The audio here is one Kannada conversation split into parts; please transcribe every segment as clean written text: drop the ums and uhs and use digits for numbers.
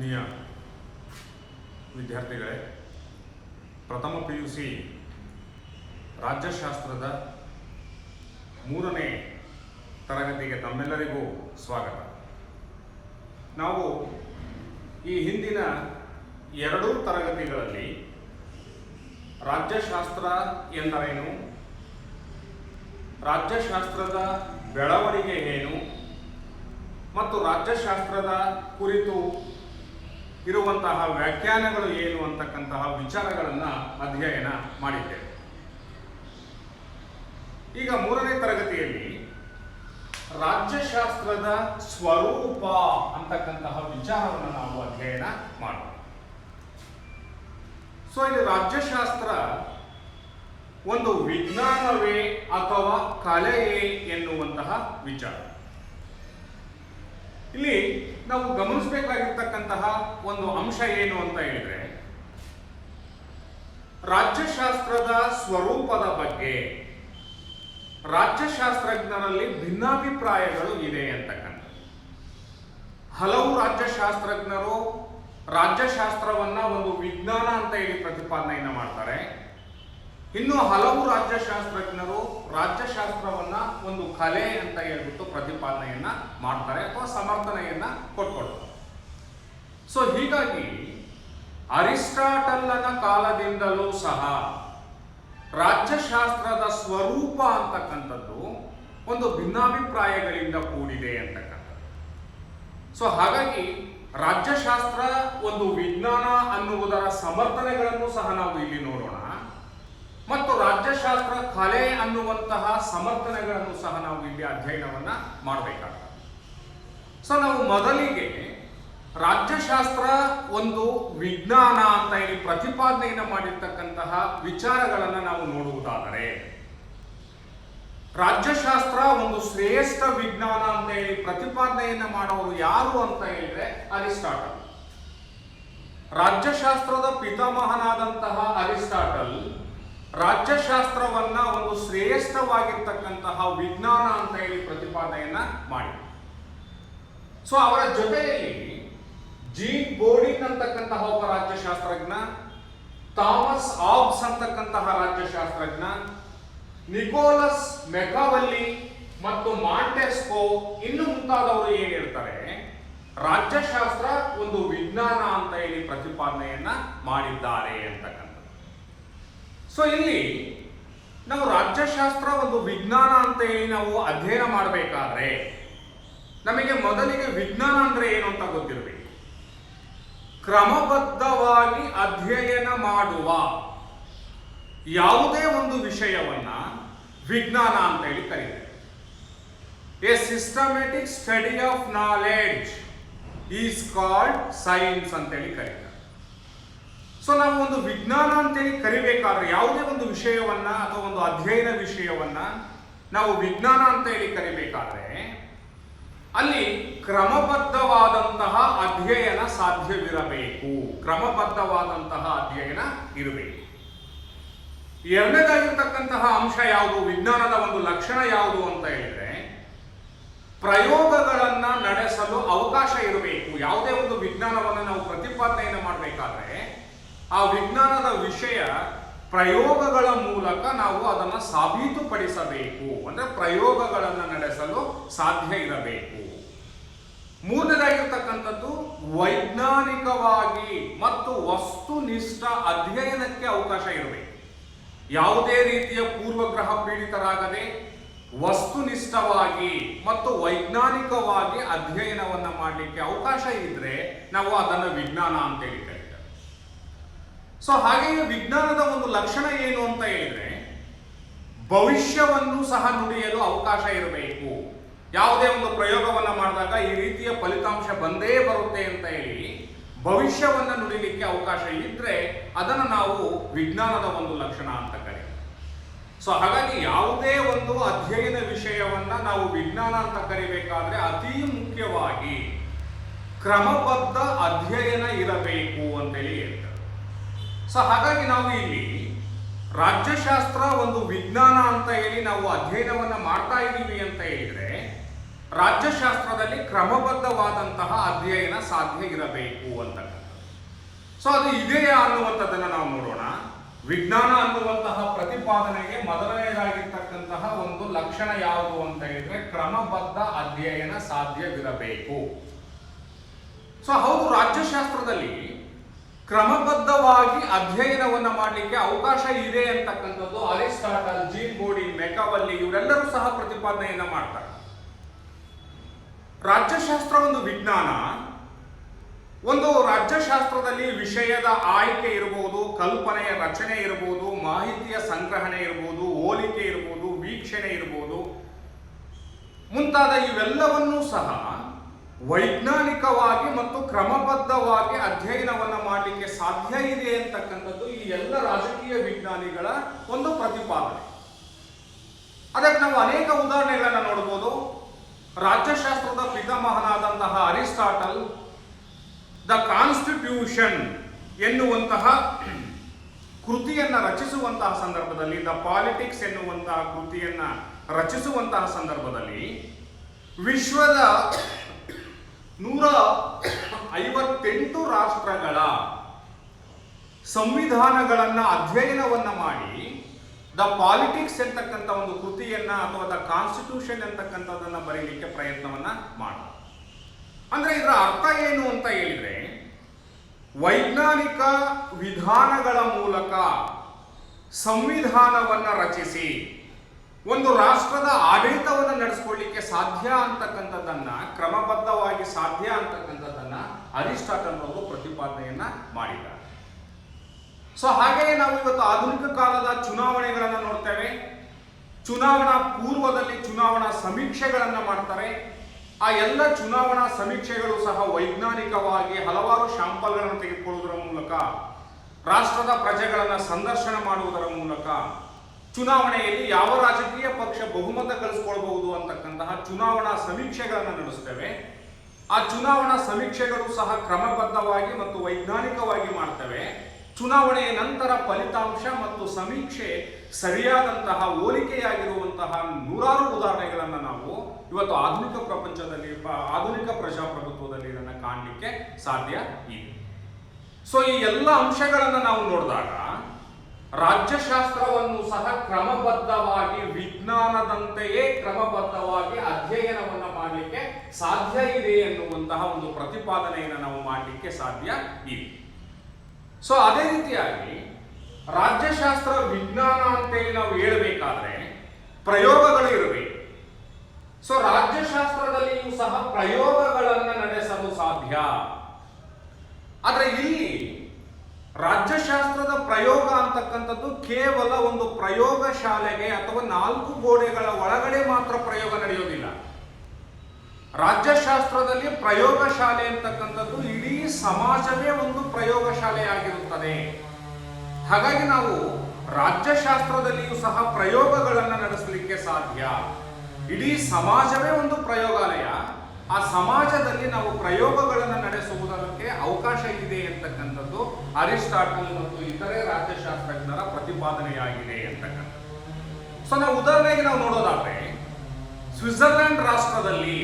ಆತ್ಮೀಯ ವಿದ್ಯಾರ್ಥಿಗಳೇ, ಪ್ರಥಮ PUC ರಾಜ್ಯಶಾಸ್ತ್ರದ 3ನೇ ತರಗತಿಗೆ ತಮ್ಮೆಲ್ಲರಿಗೂ ಸ್ವಾಗತ. ನಾವು ಈ ಹಿಂದಿನ 2 ತರಗತಿಗಳಲ್ಲಿ ರಾಜ್ಯಶಾಸ್ತ್ರ ಎಂದರೇನು, ರಾಜ್ಯಶಾಸ್ತ್ರದ ಬೆಳವಣಿಗೆ ಏನು ಮತ್ತು ರಾಜ್ಯಶಾಸ್ತ್ರದ ಕುರಿತು ಇರುವಂತಹ ವ್ಯಾಖ್ಯಾನಗಳು ಏನು ಅಂತಕ್ಕಂತಹ ವಿಚಾರಗಳನ್ನು ಅಧ್ಯಯನ ಮಾಡಿದ್ದೇವೆ. ಈಗ 3ನೇ ತರಗತಿಯಲ್ಲಿ ರಾಜ್ಯಶಾಸ್ತ್ರದ ಸ್ವರೂಪ ಅಂತಕ್ಕಂತಹ ವಿಚಾರವನ್ನು ನಾವು ಅಧ್ಯಯನ ಮಾಡೋಣ. ಇಲ್ಲಿ ರಾಜ್ಯಶಾಸ್ತ್ರ ಒಂದು ವಿಜ್ಞಾನವೇ ಅಥವಾ ಕಲೆಯೇ ಎನ್ನುವಂತಹ ವಿಚಾರ. ಇಲ್ಲಿ ನಾವು ಗಮನಿಸಬೇಕಾಗಿರ್ತಕ್ಕಂತಹ ಒಂದು ಅಂಶ ಏನು ಅಂತ ಹೇಳಿದ್ರೆ, ರಾಜ್ಯಶಾಸ್ತ್ರದ ಸ್ವರೂಪದ ಬಗ್ಗೆ ರಾಜ್ಯಶಾಸ್ತ್ರಜ್ಞರಲ್ಲಿ ಭಿನ್ನಾಭಿಪ್ರಾಯಗಳು ಇದೆ ಅಂತಕ್ಕಂಥದ್ದು. ಹಲವು ರಾಜ್ಯಶಾಸ್ತ್ರಜ್ಞರು ರಾಜ್ಯಶಾಸ್ತ್ರವನ್ನ ಒಂದು ವಿಜ್ಞಾನ ಅಂತ ಹೇಳಿ ಪ್ರತಿಪಾದನೆಯನ್ನ ಮಾಡ್ತಾರೆ. ಇನ್ನು ಹಲವು ರಾಜ್ಯಶಾಸ್ತ್ರಜ್ಞರು ರಾಜ್ಯಶಾಸ್ತ್ರವನ್ನ ಒಂದು ಕಲೆ ಅಂತ ಹೇಳ್ಬಿಟ್ಟು ಪ್ರತಿಪಾದನೆಯನ್ನ ಮಾಡ್ತಾರೆ ಅಥವಾ ಸಮರ್ಥನೆಯನ್ನ ಕೊಟ್ಕೊಳ್ತಾರೆ. ಹೀಗಾಗಿ ಅರಿಸ್ಟಾಟಲನ ಕಾಲದಿಂದಲೂ ಸಹ ರಾಜ್ಯಶಾಸ್ತ್ರದ ಸ್ವರೂಪ ಅಂತಕ್ಕಂಥದ್ದು ಒಂದು ಭಿನ್ನಾಭಿಪ್ರಾಯಗಳಿಂದ ಕೂಡಿದೆ ಅಂತಕ್ಕಂಥದ್ದು. ಹಾಗಾಗಿ ರಾಜ್ಯಶಾಸ್ತ್ರ ಒಂದು ವಿಜ್ಞಾನ ಅನ್ನುವುದರ ಸಮರ್ಥನೆಗಳನ್ನು ಸಹ ನಾವು ಇಲ್ಲಿ ನೋಡೋಣ ಮತ್ತು ರಾಜ್ಯಶಾಸ್ತ್ರ ಕಲೆ ಅನ್ನುವಂತಹ ಸಮರ್ಥನೆಗಳನ್ನು ಸಹ ನಾವು ಇಲ್ಲಿ ಅಧ್ಯಯನವನ್ನ ಮಾಡಬೇಕಾಗ್ತದೆ. ನಾವು ಮೊದಲಿಗೆ ರಾಜ್ಯಶಾಸ್ತ್ರ ಒಂದು ವಿಜ್ಞಾನ ಅಂತ ಹೇಳಿ ಪ್ರತಿಪಾದನೆಯನ್ನು ಮಾಡಿರ್ತಕ್ಕಂತಹ ವಿಚಾರಗಳನ್ನು ನಾವು ನೋಡುವುದಾದರೆ, ರಾಜ್ಯಶಾಸ್ತ್ರ ಒಂದು ಶ್ರೇಷ್ಠ ವಿಜ್ಞಾನ ಅಂತ ಹೇಳಿ ಪ್ರತಿಪಾದನೆಯನ್ನು ಮಾಡೋರು ಯಾರು ಅಂತ ಹೇಳಿದ್ರೆ ಅರಿಸ್ಟಾಟಲ್. ರಾಜ್ಯಶಾಸ್ತ್ರದ ಪಿತಾಮಹನಾದಂತಹ ಅರಿಸ್ಟಾಟಲ್ ರಾಜ್ಯಶಾಸ್ತ್ರವನ್ನ ಒಂದು ಶ್ರೇಷ್ಠವಾಗಿರ್ತಕ್ಕಂತಹ ವಿಜ್ಞಾನ ಅಂತ ಹೇಳಿ ಪ್ರತಿಪಾದನೆಯನ್ನ ಮಾಡಿ. ಅವರ ಜೊತೆಯಲ್ಲಿ ಜೀನ್ ಬೋರ್ಡಿನ್ ಅಂತಕ್ಕಂತಹ ಒಬ್ಬ ರಾಜ್ಯಶಾಸ್ತ್ರಜ್ಞ, ಥಾಮಸ್ ಆಬ್ಸ್ ಅಂತಕ್ಕಂತಹ ರಾಜ್ಯಶಾಸ್ತ್ರಜ್ಞ, ನಿಕೋಲಸ್ ಮೆಕಾವಲ್ಲಿ ಮತ್ತು ಮಾಂಟೆಸ್ಕೋ ಇನ್ನು ಮುಂತಾದವರು ಏನ್ ಹೇಳ್ತಾರೆ, ರಾಜ್ಯಶಾಸ್ತ್ರ ಒಂದು ವಿಜ್ಞಾನ ಅಂತ ಹೇಳಿ ಪ್ರತಿಪಾದನೆಯನ್ನ ಮಾಡಿದ್ದಾರೆ ಅಂತಕ್ಕಂಥ. ಇಲ್ಲಿ ನಾವು ರಾಜ್ಯಶಾಸ್ತ್ರ ಒಂದು ವಿಜ್ಞಾನ ಅಂತ ಹೇಳಿ ನಾವು ಅಧ್ಯಯನ ಮಾಡಬೇಕಾದ್ರೆ ನಮಗೆ ಮೊದಲಿಗೆ ವಿಜ್ಞಾನ ಅಂದ್ರೆ ಏನು ಅಂತ ಗೊತ್ತಿರಬೇಕು. ಕ್ರಮಬದ್ಧವಾಗಿ ಅಧ್ಯಯನ ಮಾಡುವ ಯಾವುದೇ ಒಂದು ವಿಷಯವನ್ನ ವಿಜ್ಞಾನ ಅಂತ ಹೇಳಿ ಕರೀತಾರೆ. A systematic study of knowledge is called science ಅಂತ ಹೇಳಿ ಕರೀತಾರೆ. ನಾವು ಒಂದು ವಿಜ್ಞಾನ ಅಂತೇಳಿ ಕರಿಬೇಕಾದ್ರೆ ಯಾವುದೇ ಒಂದು ವಿಷಯವನ್ನ ಅಥವಾ ಒಂದು ಅಧ್ಯಯನ ವಿಷಯವನ್ನ ನಾವು ವಿಜ್ಞಾನ ಅಂತ ಹೇಳಿ ಕರಿಬೇಕಾದ್ರೆ ಅಲ್ಲಿ ಕ್ರಮಬದ್ಧವಾದಂತಹ ಅಧ್ಯಯನ ಸಾಧ್ಯವಿರಬೇಕು, ಕ್ರಮಬದ್ಧವಾದಂತಹ ಅಧ್ಯಯನ ಇರಬೇಕು. ಎರಡನೇದಾಗಿರ್ತಕ್ಕಂತಹ ಅಂಶ ಯಾವುದು, ವಿಜ್ಞಾನದ ಒಂದು ಲಕ್ಷಣ ಯಾವುದು ಅಂತ ಹೇಳಿದ್ರೆ ಪ್ರಯೋಗಗಳನ್ನ ನಡೆಸಲು ಅವಕಾಶ ಇರಬೇಕು. ಯಾವುದೇ ಒಂದು ವಿಜ್ಞಾನವನ್ನು ನಾವು ಪ್ರತಿಪಾದನೆಯನ್ನು ಮಾಡಬೇಕಾದ್ರೆ ಆ ವಿಜ್ಞಾನದ ವಿಷಯ ಪ್ರಯೋಗಗಳ ಮೂಲಕ ನಾವು ಅದನ್ನು ಸಾಬೀತುಪಡಿಸಬೇಕು, ಅಂದ್ರೆ ಪ್ರಯೋಗಗಳನ್ನು ನಡೆಸಲು ಸಾಧ್ಯ ಇರಬೇಕು. ಮೂರನೇದಾಗಿರ್ತಕ್ಕಂಥದ್ದು ವೈಜ್ಞಾನಿಕವಾಗಿ ಮತ್ತು ವಸ್ತುನಿಷ್ಠ ಅಧ್ಯಯನಕ್ಕೆ ಅವಕಾಶ ಇರಬೇಕು. ಯಾವುದೇ ರೀತಿಯ ಪೂರ್ವಗ್ರಹ ಪೀಡಿತರಾಗದೆ ವಸ್ತುನಿಷ್ಠವಾಗಿ ಮತ್ತು ವೈಜ್ಞಾನಿಕವಾಗಿ ಅಧ್ಯಯನವನ್ನ ಮಾಡಲಿಕ್ಕೆ ಅವಕಾಶ ಇದ್ರೆ ನಾವು ಅದನ್ನು ವಿಜ್ಞಾನ ಅಂತ ಹೇಳಿ ಕರೀತಾರೆ. ಹಾಗೆಯೇ ವಿಜ್ಞಾನದ ಒಂದು ಲಕ್ಷಣ ಏನು ಅಂತ ಹೇಳಿದ್ರೆ ಭವಿಷ್ಯವನ್ನು ಸಹ ನುಡಿಯಲು ಅವಕಾಶ ಇರಬೇಕು. ಯಾವುದೇ ಒಂದು ಪ್ರಯೋಗವನ್ನ ಮಾಡಿದಾಗ ಈ ರೀತಿಯ ಫಲಿತಾಂಶ ಬಂದೇ ಬರುತ್ತೆ ಅಂತ ಹೇಳಿ ಭವಿಷ್ಯವನ್ನ ನುಡಿಲಿಕ್ಕೆ ಅವಕಾಶ ಇದ್ರೆ ಅದನ್ನು ನಾವು ವಿಜ್ಞಾನದ ಒಂದು ಲಕ್ಷಣ ಅಂತ ಕರೀತೀವಿ. ಹಾಗಾಗಿ ಯಾವುದೇ ಒಂದು ಅಧ್ಯಯನ ವಿಷಯವನ್ನ ನಾವು ವಿಜ್ಞಾನ ಅಂತ ಕರಿಬೇಕಾದ್ರೆ ಅತಿ ಮುಖ್ಯವಾಗಿ ಕ್ರಮಬದ್ಧ ಅಧ್ಯಯನ ಇರಬೇಕು ಅಂತೇಳಿ ಹೇಳ್ತಾರೆ. ಹಾಗಾಗಿ ನಾವು ಇಲ್ಲಿ ರಾಜ್ಯಶಾಸ್ತ್ರ ಒಂದು ವಿಜ್ಞಾನ ಅಂತ ಹೇಳಿ ನಾವು ಅಧ್ಯಯನವನ್ನ ಮಾಡ್ತಾ ಇದ್ದೀವಿ ಅಂತ ಹೇಳಿದ್ರೆ ರಾಜ್ಯಶಾಸ್ತ್ರದಲ್ಲಿ ಕ್ರಮಬದ್ಧವಾದಂತಹ ಅಧ್ಯಯನ ಸಾಧ್ಯ ಇರಬೇಕು ಅಂತಕ್ಕಂಥ. ಸೊ ಅದು ಇದೆಯಾ ಅನ್ನುವಂಥದ್ದನ್ನು ನಾವು ನೋಡೋಣ. ವಿಜ್ಞಾನ ಅನ್ನುವಂತಹ ಪ್ರತಿಪಾದನೆಗೆ ಮೊದಲನೆಯದಾಗಿರ್ತಕ್ಕಂತಹ ಒಂದು ಲಕ್ಷಣ ಯಾವುದು ಅಂತ ಹೇಳಿದ್ರೆ ಕ್ರಮಬದ್ಧ ಅಧ್ಯಯನ ಸಾಧ್ಯವಿರಬೇಕು. ಸೊ ಹೌದು, ರಾಜ್ಯಶಾಸ್ತ್ರದಲ್ಲಿ ಕ್ರಮಬದ್ಧವಾಗಿ ಅಧ್ಯಯನವನ್ನ ಮಾಡಲಿಕ್ಕೆ ಅವಕಾಶ ಇದೆ ಅಂತಕ್ಕಂಥದ್ದು ಅರಿಸ್ಟಾಟಲ್, ಜೀನ್ ಬೋಡಿ, ಮೆಕಾವಲ್ಲಿ ಇವರೆಲ್ಲರೂ ಸಹ ಪ್ರತಿಪಾದನೆಯನ್ನ ಮಾಡ್ತಾರೆ. ರಾಜ್ಯಶಾಸ್ತ್ರ ಒಂದು ವಿಜ್ಞಾನ. ಒಂದು ರಾಜ್ಯಶಾಸ್ತ್ರದಲ್ಲಿ ವಿಷಯದ ಆಯ್ಕೆ ಇರಬಹುದು, ಕಲ್ಪನೆಯ ರಚನೆ ಇರಬಹುದು, ಮಾಹಿತಿಯ ಸಂಗ್ರಹಣೆ ಇರಬಹುದು, ಹೋಲಿಕೆ ಇರಬಹುದು, ವೀಕ್ಷಣೆ ಇರಬಹುದು, ಮುಂತಾದ ಇವೆಲ್ಲವನ್ನೂ ಸಹ ವೈಜ್ಞಾನಿಕವಾಗಿ ಮತ್ತು ಕ್ರಮಬದ್ಧವಾಗಿ ಅಧ್ಯಯನವನ್ನ ಮಾಡಲಿಕ್ಕೆ ಸಾಧ್ಯ ಇದೆ ಅಂತಕ್ಕಂಥದ್ದು ಈ ಎಲ್ಲ ರಾಜಕೀಯ ವಿಜ್ಞಾನಿಗಳ ಒಂದು ಪ್ರತಿಪಾದನೆ. ಅದಕ್ಕೆ ನಾವು ಅನೇಕ ಉದಾಹರಣೆಗಳನ್ನು ನೋಡಬಹುದು. ರಾಜ್ಯಶಾಸ್ತ್ರದ ಪಿತಾಮಹನಾದಂತಹ ಅರಿಸ್ಟಾಟಲ್ ದ ಕಾನ್ಸ್ಟಿಟ್ಯೂಷನ್ ಎನ್ನುವಂತಹ ಕೃತಿಯನ್ನ ರಚಿಸುವಂತಹ ಸಂದರ್ಭದಲ್ಲಿ, ದ ಪಾಲಿಟಿಕ್ಸ್ ಎನ್ನುವಂತಹ ಕೃತಿಯನ್ನ ರಚಿಸುವಂತಹ ಸಂದರ್ಭದಲ್ಲಿ ವಿಶ್ವದ 158 ರಾಷ್ಟ್ರಗಳ ಸಂವಿಧಾನಗಳನ್ನ ಅಧ್ಯಯನವನ್ನ ಮಾಡಿ ದ ಪಾಲಿಟಿಕ್ಸ್ ಎಂತಕ್ಕಂಥ ಒಂದು ಕೃತಿಯನ್ನ ಅಥವಾ ದ ಕಾನ್ಸ್ಟಿಟ್ಯೂಷನ್ ಎಂತಕ್ಕಂಥದ್ದನ್ನ ಬರೀಲಿಕ್ಕೆ ಪ್ರಯತ್ನವನ್ನ ಮಾಡ. ಅಂದ್ರೆ ಇದರ ಅರ್ಥ ಏನು ಅಂತ ಹೇಳಿದ್ರೆ, ವೈಜ್ಞಾನಿಕ ವಿಧಾನಗಳ ಮೂಲಕ ಸಂವಿಧಾನವನ್ನ ರಚಿಸಿ ಒಂದು ರಾಷ್ಟ್ರದ ಆಡಳಿತವನ್ನು ನಡೆಸಿಕೊಳ್ಳಿಕ್ಕೆ ಸಾಧ್ಯ ಅಂತಕ್ಕಂಥದ್ದನ್ನ, ಕ್ರಮಬದ್ಧವಾಗಿ ಸಾಧ್ಯ ಅಂತಕ್ಕಂಥದ್ದನ್ನ ಅರಿಸ್ಟಾಟಲ್ ಅವರು ಪ್ರತಿಪಾದನೆಯನ್ನ ಮಾಡಿದ್ದಾರೆ. ಸೊ ಹಾಗೆಯೇ ನಾವು ಇವತ್ತು ಆಧುನಿಕ ಕಾಲದ ಚುನಾವಣೆಗಳನ್ನು ನೋಡ್ತೇವೆ. ಚುನಾವಣಾ ಪೂರ್ವದಲ್ಲಿ ಚುನಾವಣಾ ಸಮೀಕ್ಷೆಗಳನ್ನ ಮಾಡ್ತಾರೆ. ಆ ಎಲ್ಲ ಚುನಾವಣಾ ಸಮೀಕ್ಷೆಗಳು ಸಹ ವೈಜ್ಞಾನಿಕವಾಗಿ ಹಲವಾರು ಶಾಂಪಲ್ಗಳನ್ನು ತೆಗೆದುಕೊಳ್ಳುವುದರ ಮೂಲಕ, ರಾಷ್ಟ್ರದ ಪ್ರಜೆಗಳನ್ನ ಸಂದರ್ಶನ ಮಾಡುವುದರ ಮೂಲಕ, ಚುನಾವಣೆಯಲ್ಲಿ ಯಾವ ರಾಜಕೀಯ ಪಕ್ಷ ಬಹುಮತ ಗಳಿಸಿಕೊಳ್ಳಬಹುದು ಅಂತಕ್ಕಂತಹ ಚುನಾವಣಾ ಸಮೀಕ್ಷೆಗಳನ್ನು ನಡೆಸ್ತೇವೆ. ಆ ಚುನಾವಣಾ ಸಮೀಕ್ಷೆಗಳು ಸಹ ಕ್ರಮಬದ್ಧವಾಗಿ ಮತ್ತು ವೈಜ್ಞಾನಿಕವಾಗಿ ಮಾಡ್ತೇವೆ. ಚುನಾವಣೆಯ ನಂತರ ಫಲಿತಾಂಶ ಮತ್ತು ಸಮೀಕ್ಷೆ ಸರಿಯಾದಂತಹ ಹೋಲಿಕೆಯಾಗಿರುವಂತಹ ನೂರಾರು ಉದಾಹರಣೆಗಳನ್ನು ನಾವು ಇವತ್ತು ಆಧುನಿಕ ಪ್ರಪಂಚದಲ್ಲಿ, ಆಧುನಿಕ ಪ್ರಜಾಪ್ರಭುತ್ವದಲ್ಲಿ ಇದನ್ನು ಕಾಣಲಿಕ್ಕೆ ಸಾಧ್ಯ ಇದೆ. ಸೊ ಈ ಎಲ್ಲ ಅಂಶಗಳನ್ನು ನಾವು ನೋಡಿದಾಗ ರಾಜ್ಯಶಾಸ್ತ್ರವನ್ನು ಸಹ ಕ್ರಮಬದ್ಧವಾಗಿ, ವಿಜ್ಞಾನದಂತೆಯೇ ಕ್ರಮಬದ್ಧವಾಗಿ ಅಧ್ಯಯನವನ್ನ ಮಾಡಲಿಕ್ಕೆ ಸಾಧ್ಯ ಇದೆ ಎನ್ನುವಂತಹ ಒಂದು ಪ್ರತಿಪಾದನೆಯನ್ನು ನಾವು ಮಾಡಲಿಕ್ಕೆ ಸಾಧ್ಯ ಇದೆ. ಸೊ ಅದೇ ರೀತಿಯಾಗಿ ರಾಜ್ಯಶಾಸ್ತ್ರ ವಿಜ್ಞಾನ ಅಂತೇಳಿ ನಾವು ಹೇಳಬೇಕಾದ್ರೆ ಪ್ರಯೋಗಗಳು ಇರಬೇಕು. ಸೊ ರಾಜ್ಯಶಾಸ್ತ್ರದಲ್ಲಿಯೂ ಸಹ ಪ್ರಯೋಗಗಳನ್ನು ನಡೆಸಲು ಸಾಧ್ಯ. ಆದರೆ ಇಲ್ಲಿ ರಾಜ್ಯಶಾಸ್ತ್ರದ ಪ್ರಯೋಗ ಅಂತಕ್ಕಂಥದ್ದು ಕೇವಲ ಒಂದು ಪ್ರಯೋಗ ಶಾಲೆಗೆ ಅಥವಾ 4 ಗೋಡೆಗಳ ಒಳಗಡೆ ಮಾತ್ರ ಪ್ರಯೋಗ ನಡೆಯೋದಿಲ್ಲ. ರಾಜ್ಯಶಾಸ್ತ್ರದಲ್ಲಿ ಪ್ರಯೋಗ ಶಾಲೆ ಅಂತಕ್ಕಂಥದ್ದು ಇಡೀ ಸಮಾಜವೇ ಒಂದು ಪ್ರಯೋಗ ಶಾಲೆಯಾಗಿರುತ್ತದೆ. ಹಾಗಾಗಿ ನಾವು ರಾಜ್ಯಶಾಸ್ತ್ರದಲ್ಲಿಯೂ ಸಹ ಪ್ರಯೋಗಗಳನ್ನು ನಡೆಸಲಿಕ್ಕೆ ಸಾಧ್ಯ. ಇಡೀ ಸಮಾಜವೇ ಒಂದು ಪ್ರಯೋಗಾಲಯ. ಆ ಸಮಾಜದಲ್ಲಿ ನಾವು ಪ್ರಯೋಗಗಳನ್ನು ನಡೆಸುವುದಕ್ಕೆ ಅವಕಾಶ ಇದೆ ಅಂತಕ್ಕಂಥದ್ದು ಅರಿಸ್ಟಾಟಲ್ ಮತ್ತು ಇತರೆ ರಾಜ್ಯಶಾಸ್ತ್ರಜ್ಞರ ಪ್ರತಿಪಾದನೆಯಾಗಿದೆ ಅಂತಕ್ಕಂಥದ್ದು. ಸೊ ನಾವು ಉದಾಹರಣೆಗೆ ನಾವು ನೋಡೋದಾದ್ರೆ, ಸ್ವಿಟ್ಜರ್ಲೆಂಡ್ ರಾಷ್ಟ್ರದಲ್ಲಿ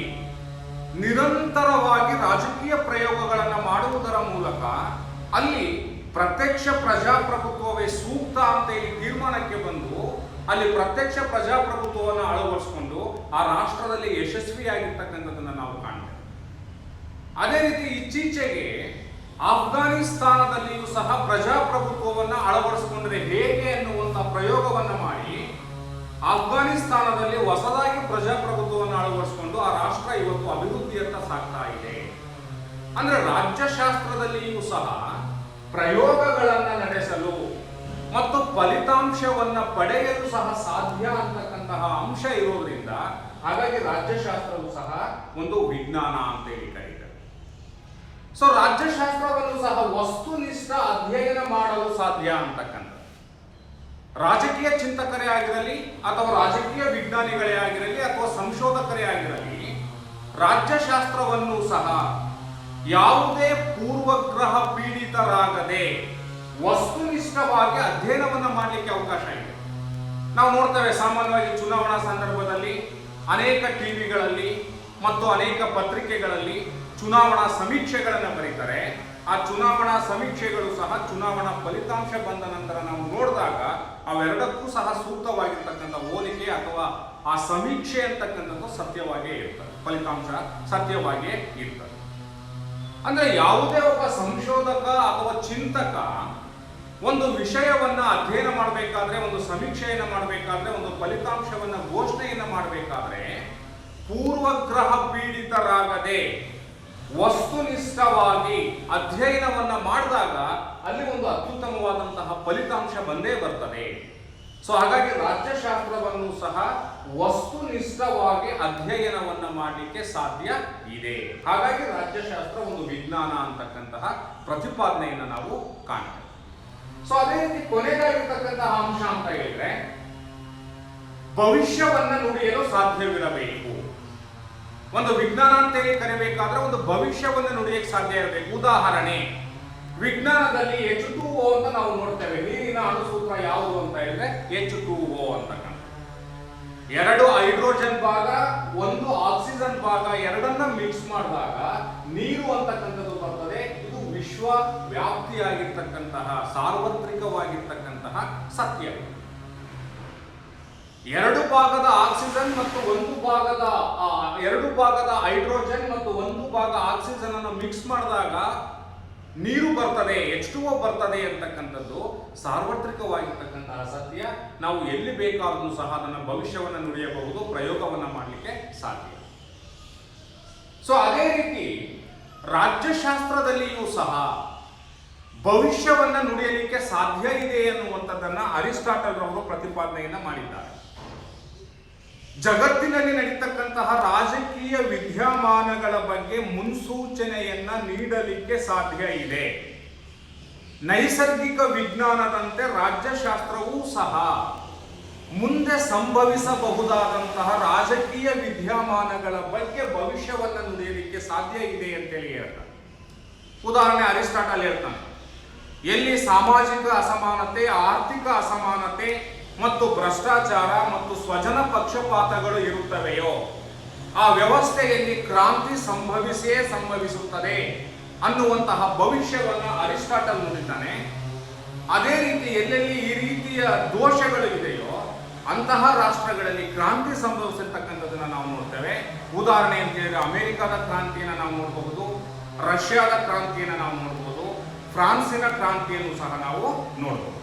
ನಿರಂತರವಾಗಿ ರಾಜಕೀಯ ಪ್ರಯೋಗಗಳನ್ನು ಮಾಡುವುದರ ಮೂಲಕ ಅಲ್ಲಿ ಪ್ರತ್ಯಕ್ಷ ಪ್ರಜಾಪ್ರಭುತ್ವವೇ ಸೂಕ್ತ ಅಂತ ಹೇಳಿ ತೀರ್ಮಾನಕ್ಕೆ ಬಂದು ಅಲ್ಲಿ ಪ್ರತ್ಯಕ್ಷ ಪ್ರಜಾಪ್ರಭುತ್ವವನ್ನು ಅಳವಡಿಸಿಕೊಂಡು ಆ ರಾಷ್ಟ್ರದಲ್ಲಿ ಯಶಸ್ವಿಯಾಗಿರ್ತಕ್ಕಂಥದ್ದನ್ನು ನಾವು ಕಾಣ್ತೇವೆ. ಅದೇ ರೀತಿ ಇತ್ತೀಚೆಗೆ ಆಫ್ಘಾನಿಸ್ತಾನದಲ್ಲಿಯೂ ಸಹ ಪ್ರಜಾಪ್ರಭುತ್ವವನ್ನು ಅಳವಡಿಸಿಕೊಂಡ್ರೆ ಹೇಗೆ ಅನ್ನುವಂಥ ಪ್ರಯೋಗವನ್ನು ಮಾಡಿ ಆಫ್ಘಾನಿಸ್ತಾನದಲ್ಲಿ ಹೊಸದಾಗಿ ಪ್ರಜಾಪ್ರಭುತ್ವವನ್ನು ಅಳವಡಿಸಿಕೊಂಡು ಆ ರಾಷ್ಟ್ರ ಇವತ್ತು ಅಭಿವೃದ್ಧಿಯತ್ತ ಸಾಗ್ತಾ ಇದೆ. ಅಂದ್ರೆ ರಾಜ್ಯಶಾಸ್ತ್ರದಲ್ಲಿಯೂ ಸಹ ಪ್ರಯೋಗಗಳನ್ನು ನಡೆಸಲು ಮತ್ತು ಫಲಿತಾಂಶವನ್ನ ಪಡೆಯಲು ಸಹ ಸಾಧ್ಯ ಅಂತಕ್ಕಂತಹ ಅಂಶ ಇರೋದ್ರಿಂದ ಹಾಗಾಗಿ ರಾಜ್ಯಶಾಸ್ತ್ರವು ಸಹ ಒಂದು ವಿಜ್ಞಾನ ಅಂತ ಹೇಳಿ ಕರೀತಾರೆ. ಸೊ ರಾಜ್ಯಶಾಸ್ತ್ರವನ್ನು ಸಹ ವಸ್ತುನಿಷ್ಠ ಅಧ್ಯಯನ ಮಾಡಲು ಸಾಧ್ಯ ಅಂತಕ್ಕಂಥ ರಾಜಕೀಯ ಚಿಂತಕರೇ ಆಗಿರಲಿ ಅಥವಾ ರಾಜಕೀಯ ವಿಜ್ಞಾನಿಗಳೇ ಆಗಿರಲಿ ಅಥವಾ ಸಂಶೋಧಕರೇ ಆಗಿರಲಿ, ರಾಜ್ಯಶಾಸ್ತ್ರವನ್ನು ಸಹ ಯಾವುದೇ ಪೂರ್ವಗ್ರಹ ಪೀಡಿತರಾಗದೆ ವಸ್ತುನಿಷ್ಠವಾಗಿ ಅಧ್ಯಯನವನ್ನು ಮಾಡಲಿಕ್ಕೆ ಅವಕಾಶ ಇದೆ. ನಾವು ನೋಡ್ತೇವೆ ಸಾಮಾನ್ಯವಾಗಿ ಚುನಾವಣಾ ಸಂದರ್ಭದಲ್ಲಿ ಅನೇಕ ಟಿವಿಗಳಲ್ಲಿ ಮತ್ತು ಅನೇಕ ಪತ್ರಿಕೆಗಳಲ್ಲಿ ಚುನಾವಣಾ ಸಮೀಕ್ಷೆಗಳನ್ನು ಬರೀತಾರೆ. ಆ ಚುನಾವಣಾ ಸಮೀಕ್ಷೆಗಳು ಸಹ ಚುನಾವಣಾ ಫಲಿತಾಂಶ ಬಂದ ನಂತರ ನಾವು ನೋಡಿದಾಗ ಅವೆರಡಕ್ಕೂ ಸಹ ಸೂಕ್ತವಾಗಿರ್ತಕ್ಕಂಥ ಹೋಲಿಕೆ ಅಥವಾ ಆ ಸಮೀಕ್ಷೆ ಅಂತಕ್ಕಂಥದ್ದು ಸತ್ಯವಾಗೇ ಇರ್ತದೆ, ಫಲಿತಾಂಶ ಸತ್ಯವಾಗೇ ಇರ್ತದೆ. ಅಂದ್ರೆ ಯಾವುದೇ ಒಬ್ಬ ಸಂಶೋಧಕ ಅಥವಾ ಚಿಂತಕ ಒಂದು ವಿಷಯವನ್ನ ಅಧ್ಯಯನ ಮಾಡಬೇಕಾದ್ರೆ, ಒಂದು ಸಮೀಕ್ಷೆಯನ್ನು ಮಾಡಬೇಕಾದ್ರೆ, ಒಂದು ಫಲಿತಾಂಶವನ್ನ ಘೋಷಣೆಯನ್ನ ಮಾಡಬೇಕಾದ್ರೆ ಪೂರ್ವಗ್ರಹ ಪೀಡಿತರಾಗದೆ ವಸ್ತುನಿಷ್ಠವಾಗಿ ಅಧ್ಯಯನವನ್ನ ಮಾಡಿದಾಗ ಅಲ್ಲಿ ಒಂದು ಅತ್ಯುತ್ತಮವಾದಂತಹ ಫಲಿತಾಂಶ ಬಂದೇ ಬರ್ತದೆ. ಸೊ ಹಾಗಾಗಿ ರಾಜ್ಯಶಾಸ್ತ್ರವನ್ನು ಸಹ ವಸ್ತುನಿಷ್ಠವಾಗಿ ಅಧ್ಯಯನವನ್ನ ಮಾಡಲಿಕ್ಕೆ ಸಾಧ್ಯ ಇದೆ. ಹಾಗಾಗಿ ರಾಜ್ಯಶಾಸ್ತ್ರ ಒಂದು ವಿಜ್ಞಾನ ಅಂತಕ್ಕಂತಹ ಪ್ರತಿಪಾದನೆಯನ್ನು ನಾವು ಕಾಣ್ತೇವೆ. ಸೊ ಅದೇ ರೀತಿ ಕೊನೆಗಾಗಿರ್ತಕ್ಕಂತಹ ಅಂಶ ಅಂತ ಹೇಳಿದ್ರೆ ಭವಿಷ್ಯವನ್ನ ನುಡಿಯಲು ಸಾಧ್ಯವಿರಬೇಕು. ಒಂದು ವಿಜ್ಞಾನ ಅಂತ ಹೇಳಿ ಕರಿಬೇಕಾದ್ರೆ ಒಂದು ಭವಿಷ್ಯವನ್ನು ನುಡಿಯಕ್ಕೆ ಸಾಧ್ಯ ಇರಬೇಕು. ಉದಾಹರಣೆ, ವಿಜ್ಞಾನದಲ್ಲಿ H2O ಅಂತ ನಾವು ನೋಡ್ತೇವೆ. ನೀರಿನ ಅಣುಸೂತ್ರ ಯಾವುದು ಅಂತ ಹೇಳಿದ್ರೆ H2O ಅಂತಕ್ಕಂಥ. ಎರಡು ಹೈಡ್ರೋಜನ್ ಭಾಗ, ಒಂದು ಆಕ್ಸಿಜನ್ ಭಾಗ, ಎರಡನ್ನ ಮಿಕ್ಸ್ ಮಾಡಿದಾಗ ನೀರು ಅಂತಕ್ಕಂಥದ್ದು ಬರ್ತದೆ. ಇದು ವಿಶ್ವ ವ್ಯಾಪ್ತಿಯಾಗಿರ್ತಕ್ಕಂತಹ ಸಾರ್ವತ್ರಿಕವಾಗಿರ್ತಕ್ಕಂತಹ ಸತ್ಯ. ಎರಡು ಭಾಗದ ಆಕ್ಸಿಜನ್ ಮತ್ತು ಎರಡು ಭಾಗದ ಹೈಡ್ರೋಜನ್ ಮತ್ತು ಒಂದು ಭಾಗ ಆಕ್ಸಿಜನ್ ಅನ್ನು ಮಿಕ್ಸ್ ಮಾಡಿದಾಗ ನೀರು ಬರ್ತದೆ, H2O ಬರ್ತದೆ ಅಂತಕ್ಕಂಥದ್ದು ಸಾರ್ವತ್ರಿಕವಾಗಿರ್ತಕ್ಕಂತಹ ಸತ್ಯ. ನಾವು ಎಲ್ಲಿ ಬೇಕಾದರೂ ಸಹ ಅದನ್ನು ಭವಿಷ್ಯವನ್ನು ನುಡಿಯಬಹುದು, ಪ್ರಯೋಗವನ್ನ ಮಾಡಲಿಕ್ಕೆ ಸಾಧ್ಯ. ಸೊ ಅದೇ ರೀತಿ ರಾಜ್ಯಶಾಸ್ತ್ರದಲ್ಲಿಯೂ ಸಹ ಭವಿಷ್ಯವನ್ನ ನುಡಿಯಲಿಕ್ಕೆ ಸಾಧ್ಯ ಇದೆ ಎನ್ನುವಂಥದ್ದನ್ನ ಅರಿಸ್ಟಾಟಲ್ ರವರು ಪ್ರತಿಪಾದನೆಯನ್ನ ಮಾಡಿದ್ದಾರೆ. ಜಗತ್ತಿನಲ್ಲಿ ನಡೀತಕ್ಕಂತಹ ರಾಜಕೀಯ ವಿದ್ಯಮಾನಗಳ ಬಗ್ಗೆ ಮುನ್ಸೂಚನೆಯನ್ನ ನೀಡಲಿಕ್ಕೆ ಸಾಧ್ಯ ಇದೆ. ನೈಸರ್ಗಿಕ ವಿಜ್ಞಾನದಂತೆ ರಾಜ್ಯಶಾಸ್ತ್ರವೂ ಸಹ ಮುಂದೆ ಸಂಭವಿಸಬಹುದಾದಂತಹ ರಾಜಕೀಯ ವಿದ್ಯಮಾನಗಳ ಬಗ್ಗೆ ಭವಿಷ್ಯವನ್ನ ನುಡಿಯಲಿಕ್ಕೆ ಸಾಧ್ಯ ಇದೆ ಅಂತೇಳಿ ಹೇಳ್ತಾರೆ. ಉದಾಹರಣೆ ಅರಿಸ್ಟಾಟಲ್ ಹೇಳ್ತಾನೆ, ಎಲ್ಲಿ ಸಾಮಾಜಿಕ ಅಸಮಾನತೆ, ಆರ್ಥಿಕ ಅಸಮಾನತೆ ಮತ್ತು ಭ್ರಷ್ಟಾಚಾರ ಮತ್ತು ಸ್ವಜನ ಪಕ್ಷಪಾತಗಳು ಇರುತ್ತವೆಯೋ ಆ ವ್ಯವಸ್ಥೆಯಲ್ಲಿ ಕ್ರಾಂತಿ ಸಂಭವಿಸುತ್ತದೆ ಅನ್ನುವಂತಹ ಭವಿಷ್ಯವನ್ನ ಅರಿಸ್ಟಾಟಲ್ ನುಡಿತಾನೆ. ಅದೇ ರೀತಿ ಎಲ್ಲೆಲ್ಲಿ ಈ ರೀತಿಯ ದೋಷಗಳು ಇದೆಯೋ ಅಂತಹ ರಾಷ್ಟ್ರಗಳಲ್ಲಿ ಕ್ರಾಂತಿ ಸಂಭವಿಸಿರ್ತಕ್ಕಂಥದ್ದನ್ನ ನಾವು ನೋಡ್ತೇವೆ. ಉದಾಹರಣೆ ಅಂತ ಹೇಳಿದ್ರೆ ಅಮೆರಿಕದ ಕ್ರಾಂತಿಯನ್ನು ನಾವು ನೋಡಬಹುದು, ರಷ್ಯಾದ ಕ್ರಾಂತಿಯನ್ನು ನಾವು ನೋಡಬಹುದು, ಫ್ರಾನ್ಸಿನ ಕ್ರಾಂತಿಯನ್ನು ಸಹ ನಾವು ನೋಡಬಹುದು.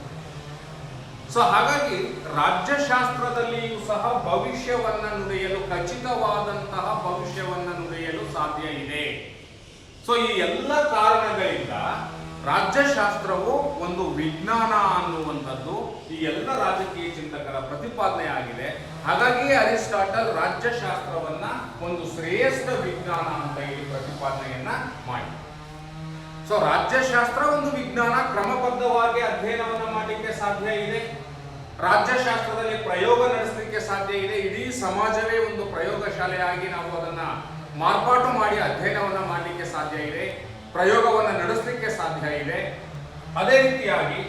ಸೊ ಹಾಗಾಗಿ ರಾಜ್ಯಶಾಸ್ತ್ರದಲ್ಲಿಯೂ ಸಹ ಭವಿಷ್ಯವನ್ನ ನುಡಿಯಲು, ಖಚಿತವಾದಂತಹ ಭವಿಷ್ಯವನ್ನ ನುಡಿಯಲು ಸಾಧ್ಯ ಇದೆ. ಸೊ ಈ ಎಲ್ಲ ಕಾರಣಗಳಿಂದ ರಾಜ್ಯಶಾಸ್ತ್ರವು ಒಂದು ವಿಜ್ಞಾನ ಅನ್ನುವಂಥದ್ದು ಈ ಎಲ್ಲ ರಾಜಕೀಯ ಚಿಂತಕರ ಪ್ರತಿಪಾದನೆ ಆಗಿದೆ. ಹಾಗಾಗಿ ಅರಿಸ್ಟಾಟಲ್ ರಾಜ್ಯಶಾಸ್ತ್ರವನ್ನ ಒಂದು ಶ್ರೇಷ್ಠ ವಿಜ್ಞಾನ ಅಂತ ಹೇಳಿ ಪ್ರತಿಪಾದನೆಯನ್ನ ಮಾಡಿ. ಸೊ ರಾಜ್ಯಶಾಸ್ತ್ರ ಒಂದು ವಿಜ್ಞಾನ, ಕ್ರಮಬದ್ಧವಾಗಿ ಅಧ್ಯಯನವನ್ನ ಮಾಡಲಿಕ್ಕೆ ಸಾಧ್ಯ ಇದೆ. ರಾಜ್ಯಶಾಸ್ತ್ರದಲ್ಲಿ ಪ್ರಯೋಗ ನಡೆಸಲಿಕ್ಕೆ ಸಾಧ್ಯ ಇದೆ. ಇಡೀ ಸಮಾಜವೇ ಒಂದು ಪ್ರಯೋಗಶಾಲೆಯಾಗಿ ನಾವು ಅದನ್ನ ಮಾರ್ಪಾಟು ಮಾಡಿ ಅಧ್ಯಯನವನ್ನ ಮಾಡಲಿಕ್ಕೆ ಸಾಧ್ಯ ಇದೆ, ಪ್ರಯೋಗವನ್ನ ನಡೆಸಲಿಕ್ಕೆ ಸಾಧ್ಯ ಇದೆ. ಅದೇ ರೀತಿಯಾಗಿ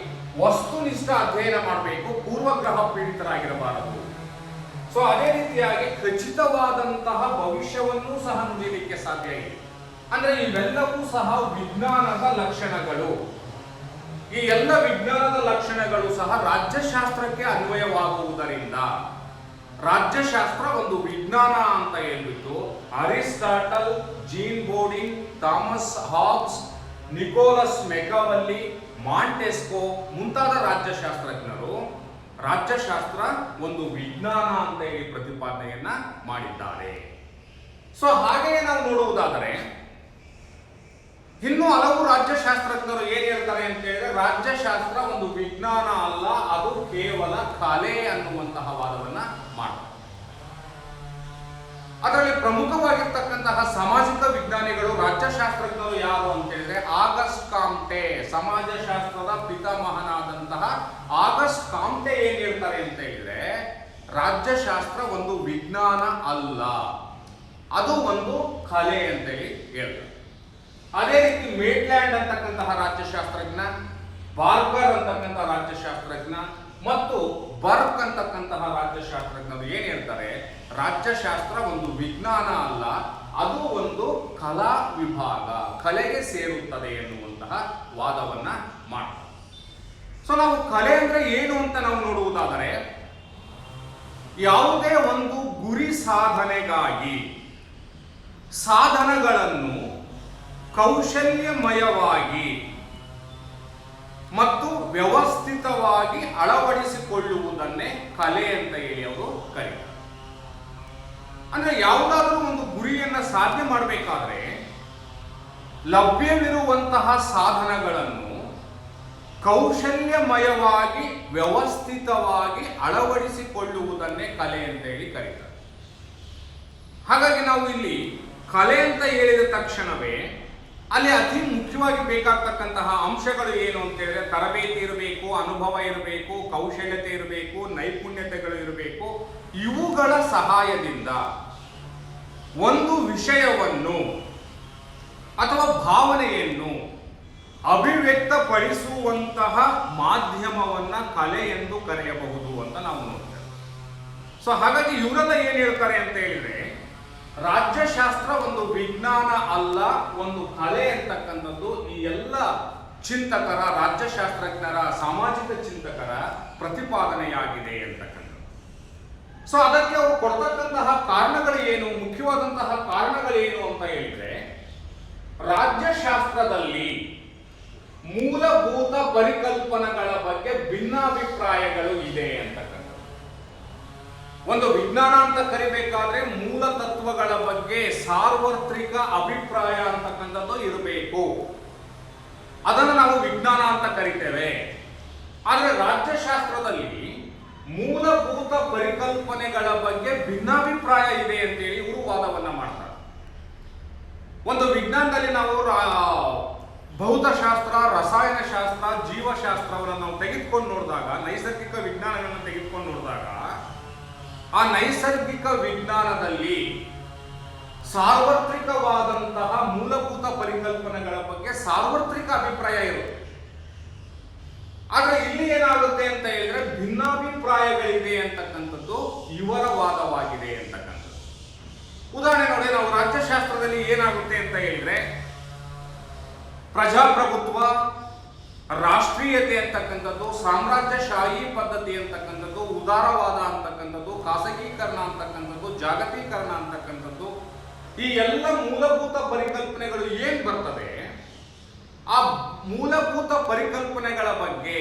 ವಸ್ತುನಿಷ್ಠ ಅಧ್ಯಯನ ಮಾಡಬೇಕು, ಪೂರ್ವಗ್ರಹ ಪೀಡಿತರಾಗಿರಬಾರದು. ಸೊ ಅದೇ ರೀತಿಯಾಗಿ ಖಚಿತವಾದಂತಹ ಭವಿಷ್ಯವನ್ನೂ ಸಹ ನುಡಿಯಲಿಕ್ಕೆ ಸಾಧ್ಯ ಇದೆ. ಅಂದ್ರೆ ಇವೆಲ್ಲವೂ ಸಹ ವಿಜ್ಞಾನದ ಲಕ್ಷಣಗಳು. ಈ ಎಲ್ಲ ವಿಜ್ಞಾನದ ಲಕ್ಷಣಗಳು ಸಹ ರಾಜ್ಯಶಾಸ್ತ್ರಕ್ಕೆ ಅನ್ವಯವಾಗುವುದರಿಂದ ರಾಜ್ಯಶಾಸ್ತ್ರ ಒಂದು ವಿಜ್ಞಾನ ಅಂತ ಹೇಳ್ಬಿಟ್ಟು Aristotle, Jean Bodin, Thomas Hobbes, Nicholas Machiavelli, Montesquieu ಮುಂತಾದ ರಾಜ್ಯಶಾಸ್ತ್ರಜ್ಞರು ರಾಜ್ಯಶಾಸ್ತ್ರ ಒಂದು ವಿಜ್ಞಾನ ಅಂತ ಹೇಳಿ ಪ್ರತಿಪಾದನೆಯನ್ನ ಮಾಡಿದ್ದಾರೆ. ಸೊ ಹಾಗೆಯೇ ನಾವು ನೋಡುವುದಾದರೆ ಇನ್ನು ಹಲವು ರಾಜ್ಯಶಾಸ್ತ್ರಜ್ಞರು ಏನ್ ಹೇಳ್ತಾರೆ ಅಂತ ಹೇಳಿದ್ರೆ ರಾಜ್ಯಶಾಸ್ತ್ರ ಒಂದು ವಿಜ್ಞಾನ ಅಲ್ಲ, ಅದು ಕೇವಲ ಕಲೆ ಅನ್ನುವಂತಹ ವಾದವನ್ನ ಮಾಡ್ತಾರೆ. ಅದರಲ್ಲಿ ಪ್ರಮುಖವಾಗಿರ್ತಕ್ಕಂತಹ ಸಾಮಾಜಿಕ ವಿಜ್ಞಾನಿಗಳು ರಾಜ್ಯಶಾಸ್ತ್ರಜ್ಞರು ಯಾರು ಅಂತ ಹೇಳಿದ್ರೆ ಆಗಸ್ಟ್ ಕಾಮ್ಟೆ, ಸಮಾಜಶಾಸ್ತ್ರದ ಪಿತಾಮಹನಾದಂತಹ ಆಗಸ್ಟ್ ಕಾಮ್ಟೆ ಏನ್ ಹೇಳ್ತಾರೆ ಅಂತ ಹೇಳಿದ್ರೆ ರಾಜ್ಯಶಾಸ್ತ್ರ ಒಂದು ವಿಜ್ಞಾನ ಅಲ್ಲ, ಅದು ಒಂದು ಕಲೆ ಅಂತ ಹೇಳಿ ಹೇಳ್ತಾರೆ. ಅದೇ ರೀತಿ ಮೇಟ್ಲ್ಯಾಂಡ್ ಅಂತಕ್ಕಂತಹ ರಾಜ್ಯಶಾಸ್ತ್ರಜ್ಞ, ಬಾರ್ಕರ್ ಅಂತಕ್ಕಂತಹ ರಾಜ್ಯಶಾಸ್ತ್ರಜ್ಞ ಮತ್ತು ಬರ್ಕ್ ಅಂತಕ್ಕಂತಹ ರಾಜ್ಯಶಾಸ್ತ್ರಜ್ಞರು ಏನ್ ಹೇಳ್ತಾರೆ, ರಾಜ್ಯಶಾಸ್ತ್ರ ಒಂದು ವಿಜ್ಞಾನ ಅಲ್ಲ, ಅದು ಒಂದು ಕಲಾ ವಿಭಾಗ, ಕಲೆಗೆ ಸೇರುತ್ತದೆ ಎನ್ನುವಂತಹ ವಾದವನ್ನ ಮಾಡ್ತಾರೆ. ಸೊ ನಾವು ಕಲೆ ಅಂದ್ರೆ ಏನು ಅಂತ ನಾವು ನೋಡುವುದಾದರೆ, ಯಾವುದೇ ಒಂದು ಗುರಿ ಸಾಧನೆಗಾಗಿ ಸಾಧನಗಳನ್ನು ಕೌಶಲ್ಯಮಯವಾಗಿ ಮತ್ತು ವ್ಯವಸ್ಥಿತವಾಗಿ ಅಳವಡಿಸಿಕೊಳ್ಳುವುದನ್ನೇ ಕಲೆ ಅಂತ ಹೇಳಿ ಅವರು ಕರೀತಾರೆ. ಅಂದ್ರೆ ಯಾವುದಾದ್ರೂ ಒಂದು ಗುರಿಯನ್ನ ಸಾಧನೆ ಮಾಡಬೇಕಾದ್ರೆ ಲಭ್ಯವಿರುವಂತಹ ಸಾಧನಗಳನ್ನು ಕೌಶಲ್ಯಮಯವಾಗಿ ವ್ಯವಸ್ಥಿತವಾಗಿ ಅಳವಡಿಸಿಕೊಳ್ಳುವುದನ್ನೇ ಕಲೆ ಅಂತ ಹೇಳಿ ಕರೀತಾರೆ. ಹಾಗಾಗಿ ನಾವು ಇಲ್ಲಿ ಕಲೆ ಅಂತ ಹೇಳಿದ ತಕ್ಷಣವೇ ಅಲ್ಲಿ ಅತಿ ಮುಖ್ಯವಾಗಿ ಬೇಕಾಗ್ತಕ್ಕಂತಹ ಅಂಶಗಳು ಏನು ಅಂತ ಹೇಳಿದ್ರೆ, ತರಬೇತಿ ಇರಬೇಕು, ಅನುಭವ ಇರಬೇಕು, ಕೌಶಲ್ಯತೆ ಇರಬೇಕು, ನೈಪುಣ್ಯತೆಗಳು ಇರಬೇಕು. ಇವುಗಳ ಸಹಾಯದಿಂದ ಒಂದು ವಿಷಯವನ್ನು ಅಥವಾ ಭಾವನೆಯನ್ನು ಅಭಿವ್ಯಕ್ತಪಡಿಸುವಂತಹ ಮಾಧ್ಯಮವನ್ನ ಕಲೆ ಎಂದು ಕರೆಯಬಹುದು ಅಂತ ನಾವು ನೋಡ್ತೇವೆ. ಸೊ ಹಾಗಾಗಿ ಇವರೆಲ್ಲ ಏನ್ ಹೇಳ್ತಾರೆ ಅಂತ ಹೇಳಿದ್ರೆ, ರಾಜ್ಯಶಾಸ್ತ್ರ ಒಂದು ವಿಜ್ಞಾನ ಅಲ್ಲ, ಒಂದು ಕಲೆ ಅಂತಕ್ಕಂಥದ್ದು ಈ ಎಲ್ಲ ಚಿಂತಕರ, ರಾಜ್ಯಶಾಸ್ತ್ರಜ್ಞರ, ಸಾಮಾಜಿಕ ಚಿಂತಕರ ಪ್ರತಿಪಾದನೆಯಾಗಿದೆ ಅಂತಕ್ಕಂಥದ್ದು. ಸೊ ಅದಕ್ಕೆ ಅವರು ಕೊಡ್ತಕ್ಕಂತಹ ಕಾರಣಗಳು ಏನು, ಮುಖ್ಯವಾದಂತಹ ಕಾರಣಗಳೇನು ಅಂತ ಹೇಳಿದ್ರೆ, ರಾಜ್ಯಶಾಸ್ತ್ರದಲ್ಲಿ ಮೂಲಭೂತ ಪರಿಕಲ್ಪನೆಗಳ ಬಗ್ಗೆ ಭಿನ್ನಾಭಿಪ್ರಾಯಗಳು ಇದೆ ಅಂತಕ್ಕಂಥದ್ದು. ಒಂದು ವಿಜ್ಞಾನ ಅಂತ ಕರಿಬೇಕಾದ್ರೆ ಮೂಲ ತತ್ವಗಳ ಬಗ್ಗೆ ಸಾರ್ವತ್ರಿಕ ಅಭಿಪ್ರಾಯ ಅಂತಕ್ಕಂಥದ್ದು ಇರಬೇಕು, ಅದನ್ನು ನಾವು ವಿಜ್ಞಾನ ಅಂತ ಕರಿತೇವೆ. ಆದರೆ ರಾಜ್ಯಶಾಸ್ತ್ರದಲ್ಲಿ ಮೂಲಭೂತ ಪರಿಕಲ್ಪನೆಗಳ ಬಗ್ಗೆ ಭಿನ್ನಾಭಿಪ್ರಾಯ ಇದೆ ಅಂತೇಳಿ ಇವರು ವಾದವನ್ನ ಮಾಡ್ತಾರೆ. ಒಂದು ವಿಜ್ಞಾನದಲ್ಲಿ ನಾವು ಭೌತಶಾಸ್ತ್ರ, ರಸಾಯನಶಾಸ್ತ್ರ, ಜೀವಶಾಸ್ತ್ರವನ್ನು ನಾವು ತೆಗೆದುಕೊಂಡು ನೋಡಿದಾಗ, ನೈಸರ್ಗಿಕ ವಿಜ್ಞಾನಗಳನ್ನು ತೆಗೆದುಕೊಂಡು ನೋಡಿದಾಗ, ಆ ನೈಸರ್ಗಿಕ ವಿಜ್ಞಾನದಲ್ಲಿ ಸಾರ್ವತ್ರಿಕವಾದಂತಹ ಮೂಲಭೂತ ಪರಿಕಲ್ಪನೆಗಳ ಬಗ್ಗೆ ಸಾರ್ವತ್ರಿಕ ಅಭಿಪ್ರಾಯ ಇರುತ್ತೆ. ಆದ್ರೆ ಇಲ್ಲಿ ಏನಾಗುತ್ತೆ ಅಂತ ಹೇಳಿದ್ರೆ ಭಿನ್ನಾಭಿಪ್ರಾಯಗಳಿದೆ ಅಂತಕ್ಕಂಥದ್ದು ಇವರ ವಾದವಾಗಿದೆ ಅಂತಕ್ಕಂಥದ್ದು. ಉದಾಹರಣೆ ನೋಡಿ, ನಾವು ರಾಜ್ಯಶಾಸ್ತ್ರದಲ್ಲಿ ಏನಾಗುತ್ತೆ ಅಂತ ಹೇಳಿದ್ರೆ ಪ್ರಜಾಪ್ರಭುತ್ವ, ರಾಷ್ಟ್ರೀಯತೆ ಅಂತಕ್ಕಂಥದ್ದು, ಸಾಮ್ರಾಜ್ಯಶಾಹಿ ಪದ್ಧತಿ ಅಂತಕ್ಕಂಥದ್ದು, ಉದಾರವಾದ ಅಂತಕ್ಕಂಥದ್ದು, ಖಾಸಗೀಕರಣ ಅಂತಕ್ಕಂಥದ್ದು, ಜಾಗತೀಕರಣ ಅಂತಕ್ಕಂಥದ್ದು, ಈ ಎಲ್ಲ ಮೂಲಭೂತ ಪರಿಕಲ್ಪನೆಗಳು ಏನ್ ಬರ್ತದೆ, ಆ ಮೂಲಭೂತ ಪರಿಕಲ್ಪನೆಗಳ ಬಗ್ಗೆ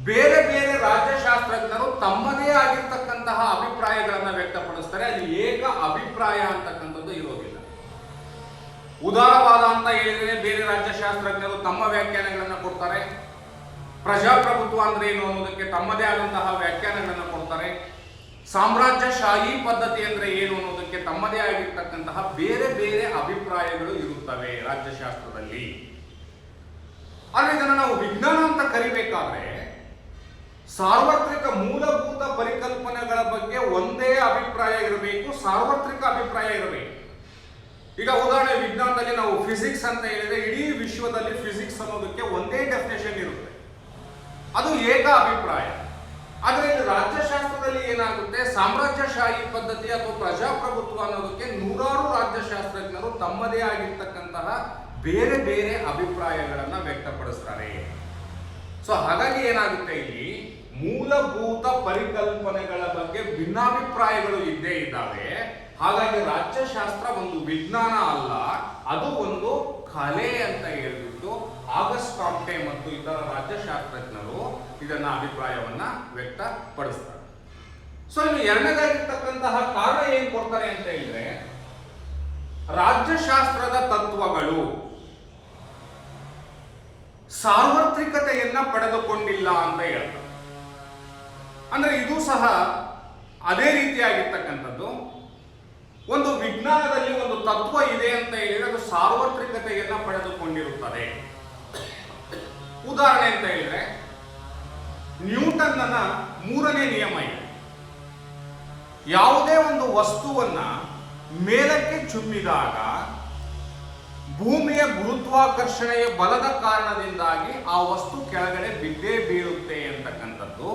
ಬೇರೆ ಬೇರೆ ರಾಜ್ಯಶಾಸ್ತ್ರಜ್ಞರು ತಮ್ಮದೇ ಆಗಿರ್ತಕ್ಕಂತಹ ಅಭಿಪ್ರಾಯಗಳನ್ನು ವ್ಯಕ್ತಪಡಿಸ್ತಾರೆ. ಅಲ್ಲಿ ಏಕ ಅಭಿಪ್ರಾಯ ಅಂತಕ್ಕಂಥದ್ದು ಇರೋದಿಲ್ಲ. ಉದಾರವಾದ ಅಂತ ಹೇಳಿದ್ರೆ ಬೇರೆ ರಾಜ್ಯಶಾಸ್ತ್ರಜ್ಞರು ತಮ್ಮ ವ್ಯಾಖ್ಯಾನಗಳನ್ನು ಕೊಡ್ತಾರೆ. ಪ್ರಜಾಪ್ರಭುತ್ವ ಅಂದ್ರೆ ಏನು ಅನ್ನೋದಕ್ಕೆ ತಮ್ಮದೇ ಆದಂತಹ ವ್ಯಾಖ್ಯಾನಗಳನ್ನು ಕೊಡ್ತಾರೆ. ಸಾಮ್ರಾಜ್ಯಶಾಹಿ ಪದ್ಧತಿ ಅಂದ್ರೆ ಏನು ಅನ್ನೋದಕ್ಕೆ ತಮ್ಮದೇ ಆಗಿರ್ತಕ್ಕಂತಹ ಬೇರೆ ಬೇರೆ ಅಭಿಪ್ರಾಯಗಳು ಇರುತ್ತವೆ ರಾಜ್ಯಶಾಸ್ತ್ರದಲ್ಲಿ. ಆದ್ರೆ ಇದನ್ನು ನಾವು ವಿಜ್ಞಾನ ಅಂತ ಕರಿಬೇಕಾದ್ರೆ ಸಾರ್ವತ್ರಿಕ ಮೂಲಭೂತ ಪರಿಕಲ್ಪನೆಗಳ ಬಗ್ಗೆ ಒಂದೇ ಅಭಿಪ್ರಾಯ ಇರಬೇಕು, ಸಾರ್ವತ್ರಿಕ ಅಭಿಪ್ರಾಯ ಇರಬೇಕು. ಈಗ ಉದಾಹರಣೆ, ವಿಜ್ಞಾನದಲ್ಲಿ ನಾವು ಫಿಸಿಕ್ಸ್ ಅಂತ ಹೇಳಿದ್ರೆ ಇಡೀ ವಿಶ್ವದಲ್ಲಿ ಫಿಸಿಕ್ಸ್ ಅನ್ನೋದಕ್ಕೆ ಒಂದೇ ಡೆಫಿನೇಷನ್ ಇರುತ್ತೆ, ಅದು ಏಕ ಅಭಿಪ್ರಾಯ. ಆದ್ರೆ ಇಲ್ಲಿ ರಾಜ್ಯಶಾಸ್ತ್ರದಲ್ಲಿ ಏನಾಗುತ್ತೆ, ಸಾಮ್ರಾಜ್ಯಶಾಹಿ ಪದ್ಧತಿ ಅಥವಾ ಪ್ರಜಾಪ್ರಭುತ್ವ ಅನ್ನೋದಕ್ಕೆ ನೂರಾರು ರಾಜ್ಯಶಾಸ್ತ್ರಜ್ಞರು ತಮ್ಮದೇ ಆಗಿರ್ತಕ್ಕಂತಹ ಬೇರೆ ಬೇರೆ ಅಭಿಪ್ರಾಯಗಳನ್ನ ವ್ಯಕ್ತಪಡಿಸ್ತಾರೆ. ಸೊ ಹಾಗಾಗಿ ಏನಾಗುತ್ತೆ, ಇಲ್ಲಿ ಮೂಲಭೂತ ಪರಿಕಲ್ಪನೆಗಳ ಬಗ್ಗೆ ಭಿನ್ನಾಭಿಪ್ರಾಯಗಳು ಇದ್ದೇ ಇದ್ದಾವೆ. ಹಾಗಾಗಿ ರಾಜ್ಯಶಾಸ್ತ್ರ ಒಂದು ವಿಜ್ಞಾನ ಅಲ್ಲ, ಅದು ಒಂದು ಕಲೆ ಅಂತ ಹೇಳ್ಬಿಟ್ಟು ಆಗಸ್ಟ್ ಕಾಮ್ಟೆ ಮತ್ತು ಇತರ ರಾಜ್ಯಶಾಸ್ತ್ರಜ್ಞರು ಇದನ್ನ ಅಭಿಪ್ರಾಯವನ್ನ ವ್ಯಕ್ತಪಡಿಸ್ತಾರೆ. ಸೊ ಇನ್ನು ಎರಡನೇದಾಗಿರ್ತಕ್ಕಂತಹ ಕಾರಣ ಏನ್ ಕೊಡ್ತಾರೆ ಅಂತ ಹೇಳಿದ್ರೆ, ರಾಜ್ಯಶಾಸ್ತ್ರದ ತತ್ವಗಳು ಸಾರ್ವತ್ರಿಕತೆಯನ್ನ ಪಡೆದುಕೊಂಡಿಲ್ಲ ಅಂತ ಹೇಳ್ತಾರೆ. ಅಂದ್ರೆ ಇದು ಸಹ ಅದೇ ರೀತಿಯಾಗಿರ್ತಕ್ಕಂಥದ್ದು. ಒಂದು ವಿಜ್ಞಾನದಲ್ಲಿ ಒಂದು ತತ್ವ ಇದೆ ಅಂತ ಹೇಳಿದ್ರೆ ಅದು ಸಾರ್ವತ್ರಿಕತೆಯನ್ನ ಪಡೆದುಕೊಂಡಿರುತ್ತದೆ. ಉದಾಹರಣೆ ಅಂತ ಹೇಳಿದ್ರೆ ನ್ಯೂಟನ್ನ ಮೂರನೇ ನಿಯಮ ಇದೆ. ಯಾವುದೇ ಒಂದು ವಸ್ತುವನ್ನ ಮೇಲಕ್ಕೆ ಚುಮ್ಮಿದಾಗ ಭೂಮಿಯ ಗುರುತ್ವಾಕರ್ಷಣೆಯ ಬಲದ ಕಾರಣದಿಂದಾಗಿ ಆ ವಸ್ತು ಕೆಳಗಡೆ ಬಿದ್ದೇ ಬೀಳುತ್ತೆ ಅಂತಕ್ಕಂಥದ್ದು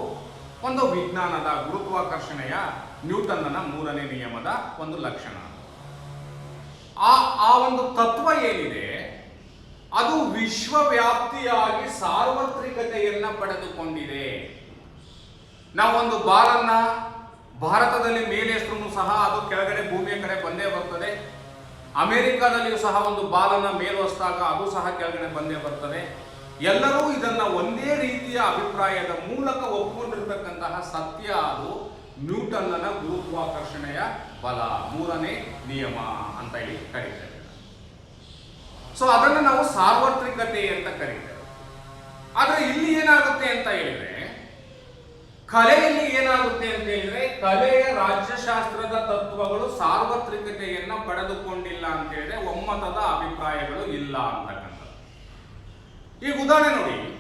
ಒಂದು ವಿಜ್ಞಾನದ ಗುರುತ್ವಾಕರ್ಷಣೆಯ ನ್ಯೂಟನ್ನ ಮೂರನೇ ನಿಯಮದ ಒಂದು ಲಕ್ಷಣ. ಆ ಆ ಒಂದು ತತ್ವ ಏನಿದೆ ಅದು ವಿಶ್ವವ್ಯಾಪ್ತಿಯಾಗಿ ಸಾರ್ವತ್ರಿಕತೆಯನ್ನ ಪಡೆದುಕೊಂಡಿದೆ. ನಾವೊಂದು ಬಾಲನ್ನ ಭಾರತದಲ್ಲಿ ಮೇಲೆಸ್ತರೂ ಸಹ ಅದು ಕೆಳಗಡೆ ಭೂಮಿಯ ಕಡೆ ಬಂದೇ ಬರ್ತದೆ. ಅಮೆರಿಕಾದಲ್ಲಿಯೂ ಸಹ ಒಂದು ಬಾಲನ್ನ ಮೇಲೊಸ್ದಾಗ ಅದು ಸಹ ಕೆಳಗಡೆ ಬಂದೇ ಬರ್ತದೆ. ಎಲ್ಲರೂ ಇದನ್ನ ಒಂದೇ ರೀತಿಯ ಅಭಿಪ್ರಾಯದ ಮೂಲಕ ಒಪ್ಪಿಕೊಂಡಿರ್ತಕ್ಕಂತಹ ಸತ್ಯ ಅದು ನ್ಯೂಟನ್ನ ಗುರುತ್ವಾಕರ್ಷಣೆಯ ಬಲ, ಮೂರನೇ ನಿಯಮ ಅಂತ ಹೇಳಿ ಕರೀತೇವೆ. ಸೊ ಅದನ್ನು ನಾವು ಸಾರ್ವತ್ರಿಕತೆ ಅಂತ ಕರೀತೇವೆ. ಆದ್ರೆ ಇಲ್ಲಿ ಏನಾಗುತ್ತೆ ಅಂತ ಹೇಳಿದ್ರೆ, ಕಲೆಯಲ್ಲಿ ಏನಾಗುತ್ತೆ ಅಂತ ಹೇಳಿದ್ರೆ, ಕಲೆಯ ರಾಜ್ಯಶಾಸ್ತ್ರದ ತತ್ವಗಳು ಸಾರ್ವತ್ರಿಕತೆಯನ್ನ ಪಡೆದುಕೊಂಡಿಲ್ಲ ಅಂತ ಹೇಳಿದ್ರೆ ಒಮ್ಮತದ ಅಭಿಪ್ರಾಯಗಳು ಇಲ್ಲ ಅಂತಕ್ಕಂಥದ್ದು. ಈಗ ಉದಾಹರಣೆ ನೋಡಿ,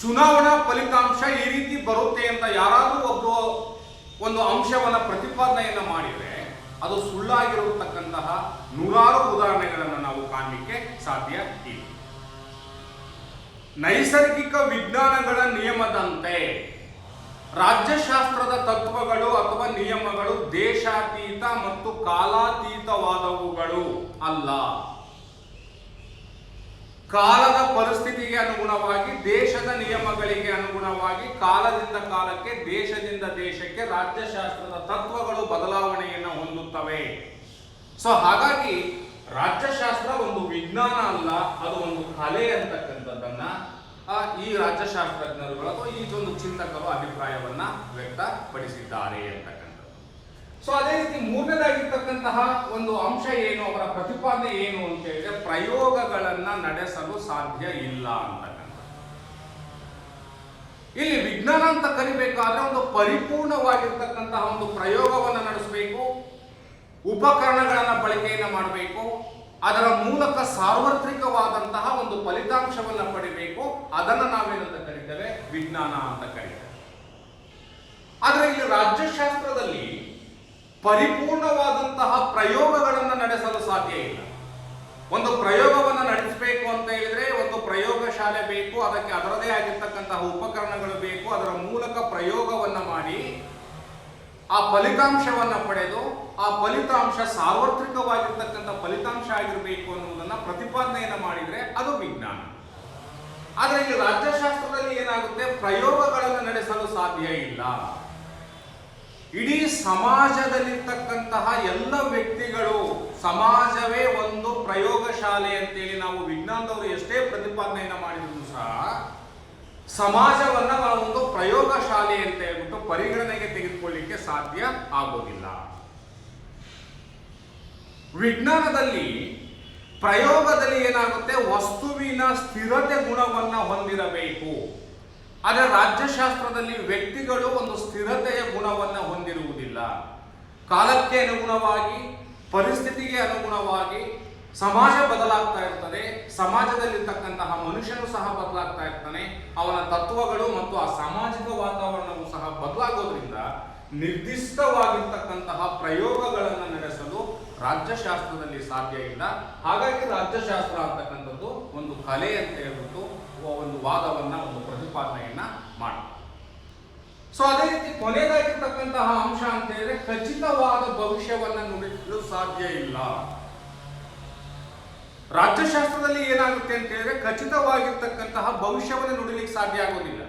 ಚುನಾವಣಾ ಫಲಿತಾಂಶ ಈ ರೀತಿ ಬರುತ್ತೆ ಅಂತ ಯಾರಾದ್ರೂ ಒಬ್ಬರು ಒಂದು ಅಂಶವನ್ನ ಪ್ರತಿಪಾದನೆಯನ್ನ ಮಾಡಿದ್ರೆ ಅದು ಸುಳ್ಳಾಗಿರತಕ್ಕಂತಹ ನೂರಾರು ಉದಾಹರಣೆಗಳನ್ನು ನಾವು ಕಾಣಲಿಕ್ಕೆ ಸಾಧ್ಯ ಇಲ್ಲ. ನೈಸರ್ಗಿಕ ವಿಜ್ಞಾನಗಳ ನಿಯಮದಂತೆ ರಾಜ್ಯಶಾಸ್ತ್ರದ ತತ್ವಗಳು ಅಥವಾ ನಿಯಮಗಳು ದೇಶಾತೀತ ಮತ್ತು ಕಾಲಾತೀತವಾದವುಗಳು ಅಲ್ಲ. ಕಾಲದ ಪರಿಸ್ಥಿತಿಗೆ ಅನುಗುಣವಾಗಿ, ದೇಶದ ನಿಯಮಗಳಿಗೆ ಅನುಗುಣವಾಗಿ, ಕಾಲದಿಂದ ಕಾಲಕ್ಕೆ, ದೇಶದಿಂದ ದೇಶಕ್ಕೆ ರಾಜ್ಯಶಾಸ್ತ್ರದ ತತ್ವಗಳು ಬದಲಾವಣೆಯನ್ನು ಹೊಂದುತ್ತವೆ. ಸೊ ಹಾಗಾಗಿ ರಾಜ್ಯಶಾಸ್ತ್ರ ಒಂದು ವಿಜ್ಞಾನ ಅಲ್ಲ, ಅದು ಒಂದು ಕಲೆ ಅಂತಕ್ಕಂಥದ್ದನ್ನ ಈ ರಾಜ್ಯಶಾಸ್ತ್ರಜ್ಞರುಗಳು ಅಥವಾ ಈ ಒಂದು ಚಿಂತಕರು ಅಭಿಪ್ರಾಯವನ್ನ ವ್ಯಕ್ತಪಡಿಸಿದ್ದಾರೆ ಅಂತಕ್ಕಂಥದ್ದು. ಸೊ ಅದೇ ರೀತಿ ಮೂರನೇದಾಗಿರ್ತಕ್ಕಂತಹ ಒಂದು ಅಂಶ ಏನು, ಅವರ ಪ್ರತಿಪಾದನೆ ಏನು ಅಂತ ಹೇಳಿದ್ರೆ, ಪ್ರಯೋಗಗಳನ್ನ ನಡೆಸಲು ಸಾಧ್ಯ ಇಲ್ಲ ಅಂತಕ್ಕಂಥದ್ದು. ಇಲ್ಲಿ ವಿಜ್ಞಾನ ಅಂತ ಕರಿಬೇಕಾದ್ರೆ ಒಂದು ಪರಿಪೂರ್ಣವಾಗಿರ್ತಕ್ಕಂತಹ ಒಂದು ಪ್ರಯೋಗವನ್ನ ನಡೆಸಬೇಕು, ಉಪಕರಣಗಳನ್ನ ಬಳಕೆಯನ್ನ ಮಾಡಬೇಕು, ಅದರ ಮೂಲಕ ಸಾರ್ವತ್ರಿಕವಾದಂತಹ ಒಂದು ಫಲಿತಾಂಶವನ್ನ ಪಡಿಬೇಕು. ಅದನ್ನ ನಾವೇನಂತ ಕರಿತೇವೆ, ವಿಜ್ಞಾನ ಅಂತ ಕರೀತೇವೆ. ಆದ್ರೆ ಇಲ್ಲಿ ರಾಜ್ಯಶಾಸ್ತ್ರದಲ್ಲಿ ಪರಿಪೂರ್ಣವಾದಂತಹ ಪ್ರಯೋಗಗಳನ್ನು ನಡೆಸಲು ಸಾಧ್ಯ ಇಲ್ಲ. ಒಂದು ಪ್ರಯೋಗವನ್ನು ನಡೆಸಬೇಕು ಅಂತ ಹೇಳಿದ್ರೆ ಒಂದು ಪ್ರಯೋಗ ಶಾಲೆ ಬೇಕು, ಅದಕ್ಕೆ ಅದರದೇ ಆಗಿರ್ತಕ್ಕಂತಹ ಉಪಕರಣಗಳು ಬೇಕು, ಅದರ ಮೂಲಕ ಪ್ರಯೋಗವನ್ನ ಮಾಡಿ ಆ ಫಲಿತಾಂಶವನ್ನ ಪಡೆದು ಆ ಫಲಿತಾಂಶ ಸಾರ್ವತ್ರಿಕವಾಗಿರ್ತಕ್ಕಂಥ ಫಲಿತಾಂಶ ಆಗಿರಬೇಕು ಅನ್ನುವುದನ್ನ ಪ್ರತಿಪಾದನೆಯನ್ನ ಮಾಡಿದ್ರೆ ಅದು ವಿಜ್ಞಾನ. ಆದ್ರೆ ಇಲ್ಲಿ ರಾಜ್ಯಶಾಸ್ತ್ರದಲ್ಲಿ ಏನಾಗುತ್ತೆ, ಪ್ರಯೋಗಗಳನ್ನು ನಡೆಸಲು ಸಾಧ್ಯ ಇಲ್ಲ. ಇಡೀ ಸಮಾಜದಲ್ಲಿರ್ತಕ್ಕಂತಹ ಎಲ್ಲ ವ್ಯಕ್ತಿಗಳು, ಸಮಾಜವೇ ಒಂದು ಪ್ರಯೋಗ ಶಾಲೆ ಅಂತೇಳಿ ನಾವು ವಿಜ್ಞಾನದವರು ಎಷ್ಟೇ ಪ್ರತಿಪಾದನೆಯನ್ನ ಮಾಡಿದ್ರು ಸಹ ಸಮಾಜವನ್ನ ನಾವೊಂದು ಪ್ರಯೋಗ ಶಾಲೆ ಅಂತ ಹೇಳ್ಬಿಟ್ಟು ಪರಿಗಣನೆಗೆ ತೆಗೆದುಕೊಳ್ಳಿಕ್ಕೆ ಸಾಧ್ಯ ಆಗೋದಿಲ್ಲ. ವಿಜ್ಞಾನದಲ್ಲಿ ಪ್ರಯೋಗದಲ್ಲಿ ಏನಾಗುತ್ತೆ, ವಸ್ತುವಿನ ಸ್ಥಿರತೆ ಗುಣವನ್ನ ಹೊಂದಿರಬೇಕು. ಆದರೆ ರಾಜ್ಯಶಾಸ್ತ್ರದಲ್ಲಿ ವ್ಯಕ್ತಿಗಳು ಒಂದು ಸ್ಥಿರತೆಯ ಗುಣವನ್ನ ಹೊಂದಿರುವುದಿಲ್ಲ. ಕಾಲಕ್ಕೆ ಅನುಗುಣವಾಗಿ, ಪರಿಸ್ಥಿತಿಗೆ ಅನುಗುಣವಾಗಿ ಸಮಾಜ ಬದಲಾಗ್ತಾ ಇರ್ತದೆ, ಸಮಾಜದಲ್ಲಿರ್ತಕ್ಕಂತಹ ಮನುಷ್ಯನು ಸಹ ಬದಲಾಗ್ತಾ ಇರ್ತಾನೆ, ಅವನ ತತ್ವಗಳು ಮತ್ತು ಆ ಸಾಮಾಜಿಕ ವಾತಾವರಣವು ಸಹ ಬದಲಾಗೋದ್ರಿಂದ ನಿರ್ದಿಷ್ಟವಾಗಿರ್ತಕ್ಕಂತಹ ಪ್ರಯೋಗಗಳನ್ನು ನಡೆಸಲು ರಾಜ್ಯಶಾಸ್ತ್ರದಲ್ಲಿ ಸಾಧ್ಯ ಇಲ್ಲ. ಹಾಗಾಗಿ ರಾಜ್ಯಶಾಸ್ತ್ರ ಅಂತಕ್ಕಂಥದ್ದು ಒಂದು ಕಲೆ ಅಂತ ಹೇಳ್ಬಿಟ್ಟು ಒಂದು ವಾದವನ್ನ, ಒಂದು ಪ್ರತಿಪಾದನೆಯನ್ನ ಮಾಡ್ತಾರೆ. ಸೊ ಅದೇ ರೀತಿ ಕೊನೆಯದಾಗಿರ್ತಕ್ಕಂತಹ ಅಂಶ ಅಂತ ಹೇಳಿದ್ರೆ, ಖಚಿತವಾದ ಭವಿಷ್ಯವನ್ನ ನುಡಿಸಲು ಸಾಧ್ಯ ಇಲ್ಲ. ರಾಜ್ಯಶಾಸ್ತ್ರದಲ್ಲಿ ಏನಾಗುತ್ತೆ ಅಂತ ಹೇಳಿದ್ರೆ ಖಚಿತವಾಗಿರ್ತಕ್ಕಂತಹ ಭವಿಷ್ಯವನ್ನು ನುಡಿಲಿಕ್ಕೆ ಸಾಧ್ಯ ಆಗೋದಿಲ್ಲ.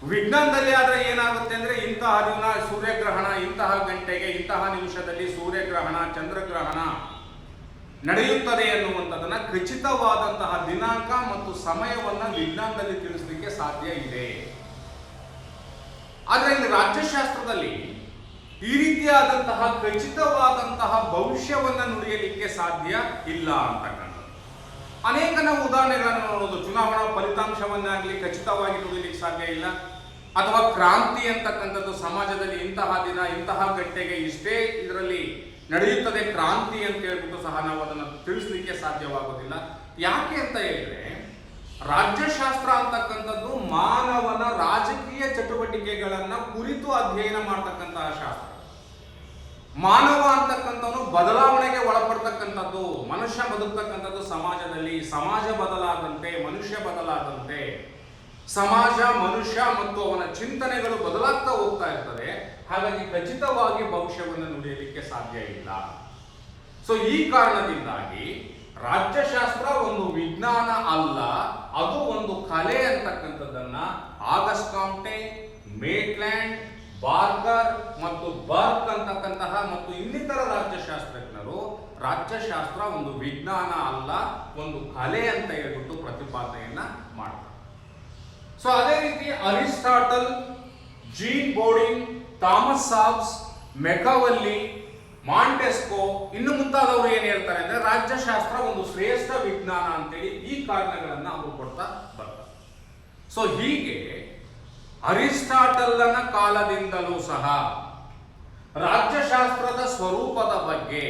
ವಿಜ್ಞಾನದಲ್ಲಿ ಆದ್ರೆ ಏನಾಗುತ್ತೆ ಅಂದ್ರೆ, ಇಂತಹ ದಿನ ಸೂರ್ಯಗ್ರಹಣ, ಇಂತಹ ಗಂಟೆಗೆ, ಇಂತಹ ನಿಮಿಷದಲ್ಲಿ ಸೂರ್ಯಗ್ರಹಣ, ಚಂದ್ರಗ್ರಹಣ ನಡೆಯುತ್ತದೆ ಎನ್ನುವಂಥದ್ದನ್ನ ಖಚಿತವಾದಂತಹ ದಿನಾಂಕ ಮತ್ತು ಸಮಯವನ್ನ ವಿಜ್ಞಾನದಲ್ಲಿ ತಿಳಿಸಲಿಕ್ಕೆ ಸಾಧ್ಯ ಇದೆ. ಆದ್ರೆ ಇಲ್ಲಿ ರಾಜ್ಯಶಾಸ್ತ್ರದಲ್ಲಿ ಈ ರೀತಿಯಾದಂತಹ ಖಚಿತವಾದಂತಹ ಭವಿಷ್ಯವನ್ನ ನುಡಿಯಲಿಕ್ಕೆ ಸಾಧ್ಯ ಇಲ್ಲ ಅಂತಕ್ಕಂಥದ್ದು. ಅನೇಕ ನಾವು ಉದಾಹರಣೆಗಳನ್ನು ನೋಡೋದು. ಚುನಾವಣಾ ಫಲಿತಾಂಶವನ್ನಾಗಲಿ ಖಚಿತವಾಗಿ ನುಡಿಯಲಿಕ್ಕೆ ಸಾಧ್ಯ ಇಲ್ಲ. ಅಥವಾ ಕ್ರಾಂತಿ ಅಂತಕ್ಕಂಥದ್ದು ಸಮಾಜದಲ್ಲಿ ಇಂತಹ ದಿನ, ಇಂತಹ ಗಂಟೆಗೆ ಇಷ್ಟೇ ಇದರಲ್ಲಿ ನಡೆಯುತ್ತದೆ ಕ್ರಾಂತಿ ಅಂತ ಹೇಳ್ಬಿಟ್ಟು ಸಹ ನಾವು ಅದನ್ನು ತಿಳಿಸ್ಲಿಕ್ಕೆ ಸಾಧ್ಯವಾಗುವುದಿಲ್ಲ. ಯಾಕೆ ಅಂತ ಹೇಳಿದ್ರೆ, ರಾಜ್ಯಶಾಸ್ತ್ರ ಅಂತಕ್ಕಂಥದ್ದು ಮಾನವನ ರಾಜಕೀಯ ಚಟುವಟಿಕೆಗಳನ್ನ ಕುರಿತು ಅಧ್ಯಯನ ಮಾಡತಕ್ಕಂತಹ ಶಾಸ್ತ್ರ. ಮಾನವ ಅಂತಕ್ಕಂಥವನು ಬದಲಾವಣೆಗೆ ಒಳಪಡ್ತಕ್ಕಂಥದ್ದು. ಮನುಷ್ಯ ಬದುಕ್ತಕ್ಕಂಥದ್ದು ಸಮಾಜದಲ್ಲಿ, ಸಮಾಜ ಬದಲಾದಂತೆ, ಮನುಷ್ಯ ಬದಲಾದಂತೆ ಸಮಾಜ, ಮನುಷ್ಯ ಮತ್ತು ಅವನ ಚಿಂತನೆಗಳು ಬದಲಾಗ್ತಾ ಹೋಗ್ತಾ ಇರ್ತದೆ. ಹಾಗಾಗಿ ಖಚಿತವಾಗಿ ಭವಿಷ್ಯವನ್ನು ನುಡಿಯಲಿಕ್ಕೆ ಸಾಧ್ಯ ಇಲ್ಲ. ಸೊ ಈ ಕಾರಣದಿಂದಾಗಿ ರಾಜ್ಯಶಾಸ್ತ್ರ ಒಂದು ವಿಜ್ಞಾನ ಅಲ್ಲ, ಅದು ಒಂದು ಕಲೆ ಅಂತಕ್ಕಂಥದ್ದನ್ನ ಆಗಸ್ಟ್ ಕಾಮ್ಟೆ, ಮೇಟ್ಲ್ಯಾಂಡ್, ಬಾರ್ಗರ್ ಮತ್ತು ಬರ್ಕ್ ಅಂತಕ್ಕಂತಹ ಮತ್ತು ಇನ್ನಿತರ ರಾಜ್ಯಶಾಸ್ತ್ರಜ್ಞರು ರಾಜ್ಯಶಾಸ್ತ್ರ ಒಂದು ವಿಜ್ಞಾನ ಅಲ್ಲ, ಒಂದು ಕಲೆ ಅಂತ ಹೇಳ್ಬಿಟ್ಟು ಪ್ರತಿಪಾದನೆಯನ್ನ ಮಾಡ್ತಾರೆ. ಸೊ ಅದೇ ರೀತಿ Aristotle, Jean Bodin, Thomas Hobbes, Machiavelli, Montesquieu ಇನ್ನು ಮುಂತಾದವರು ಏನ್ ಹೇಳ್ತಾರೆ ಅಂದ್ರೆ ರಾಜ್ಯಶಾಸ್ತ್ರ ಒಂದು ಶ್ರೇಷ್ಠ ವಿಜ್ಞಾನ ಅಂತೇಳಿ ಈ ಕಾರಣಗಳನ್ನ ಅವರು ಕೊಡ್ತಾ ಬರ್ತಾರೆ. ಸೊ ಹೀಗೆ ಅರಿಸ್ಟಾಟಲನ ಕಾಲದಿಂದಲೂ ಸಹ ರಾಜ್ಯಶಾಸ್ತ್ರದ ಸ್ವರೂಪದ ಬಗ್ಗೆ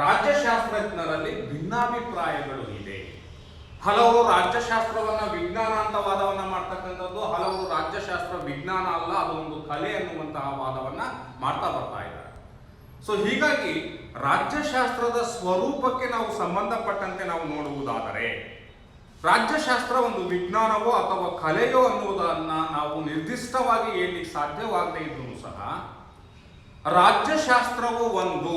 ರಾಜ್ಯಶಾಸ್ತ್ರಜ್ಞರಲ್ಲಿ ಭಿನ್ನಾಭಿಪ್ರಾಯಗಳು ಇದೆ. ಹಲವರು ರಾಜ್ಯಶಾಸ್ತ್ರವನ್ನ ವಿಜ್ಞಾನ ಅಂತ ವಾದವನ್ನ ಮಾಡ್ತಕ್ಕಂಥದ್ದು, ಹಲವರು ರಾಜ್ಯಶಾಸ್ತ್ರ ವಿಜ್ಞಾನ ಅಲ್ಲ, ಅದು ಒಂದು ಕಲೆ ಅನ್ನುವಂತಹ ವಾದವನ್ನ ಮಾಡ್ತಾ ಬರ್ತಾ ಇದ್ದಾರೆ. ಸೊ ಹೀಗಾಗಿ ರಾಜ್ಯಶಾಸ್ತ್ರದ ಸ್ವರೂಪಕ್ಕೆ ನಾವು ಸಂಬಂಧಪಟ್ಟಂತೆ ನಾವು ನೋಡುವುದಾದರೆ ರಾಜ್ಯಶಾಸ್ತ್ರ ಒಂದು ವಿಜ್ಞಾನವೋ ಅಥವಾ ಕಲೆಯೋ ಅನ್ನುವುದನ್ನ ನಾವು ನಿರ್ದಿಷ್ಟವಾಗಿ ಹೇಳಲಿಕ್ಕೆ ಸಾಧ್ಯವಾಗದೇ ಇದ್ರೂ ಸಹ ರಾಜ್ಯಶಾಸ್ತ್ರವು ಒಂದು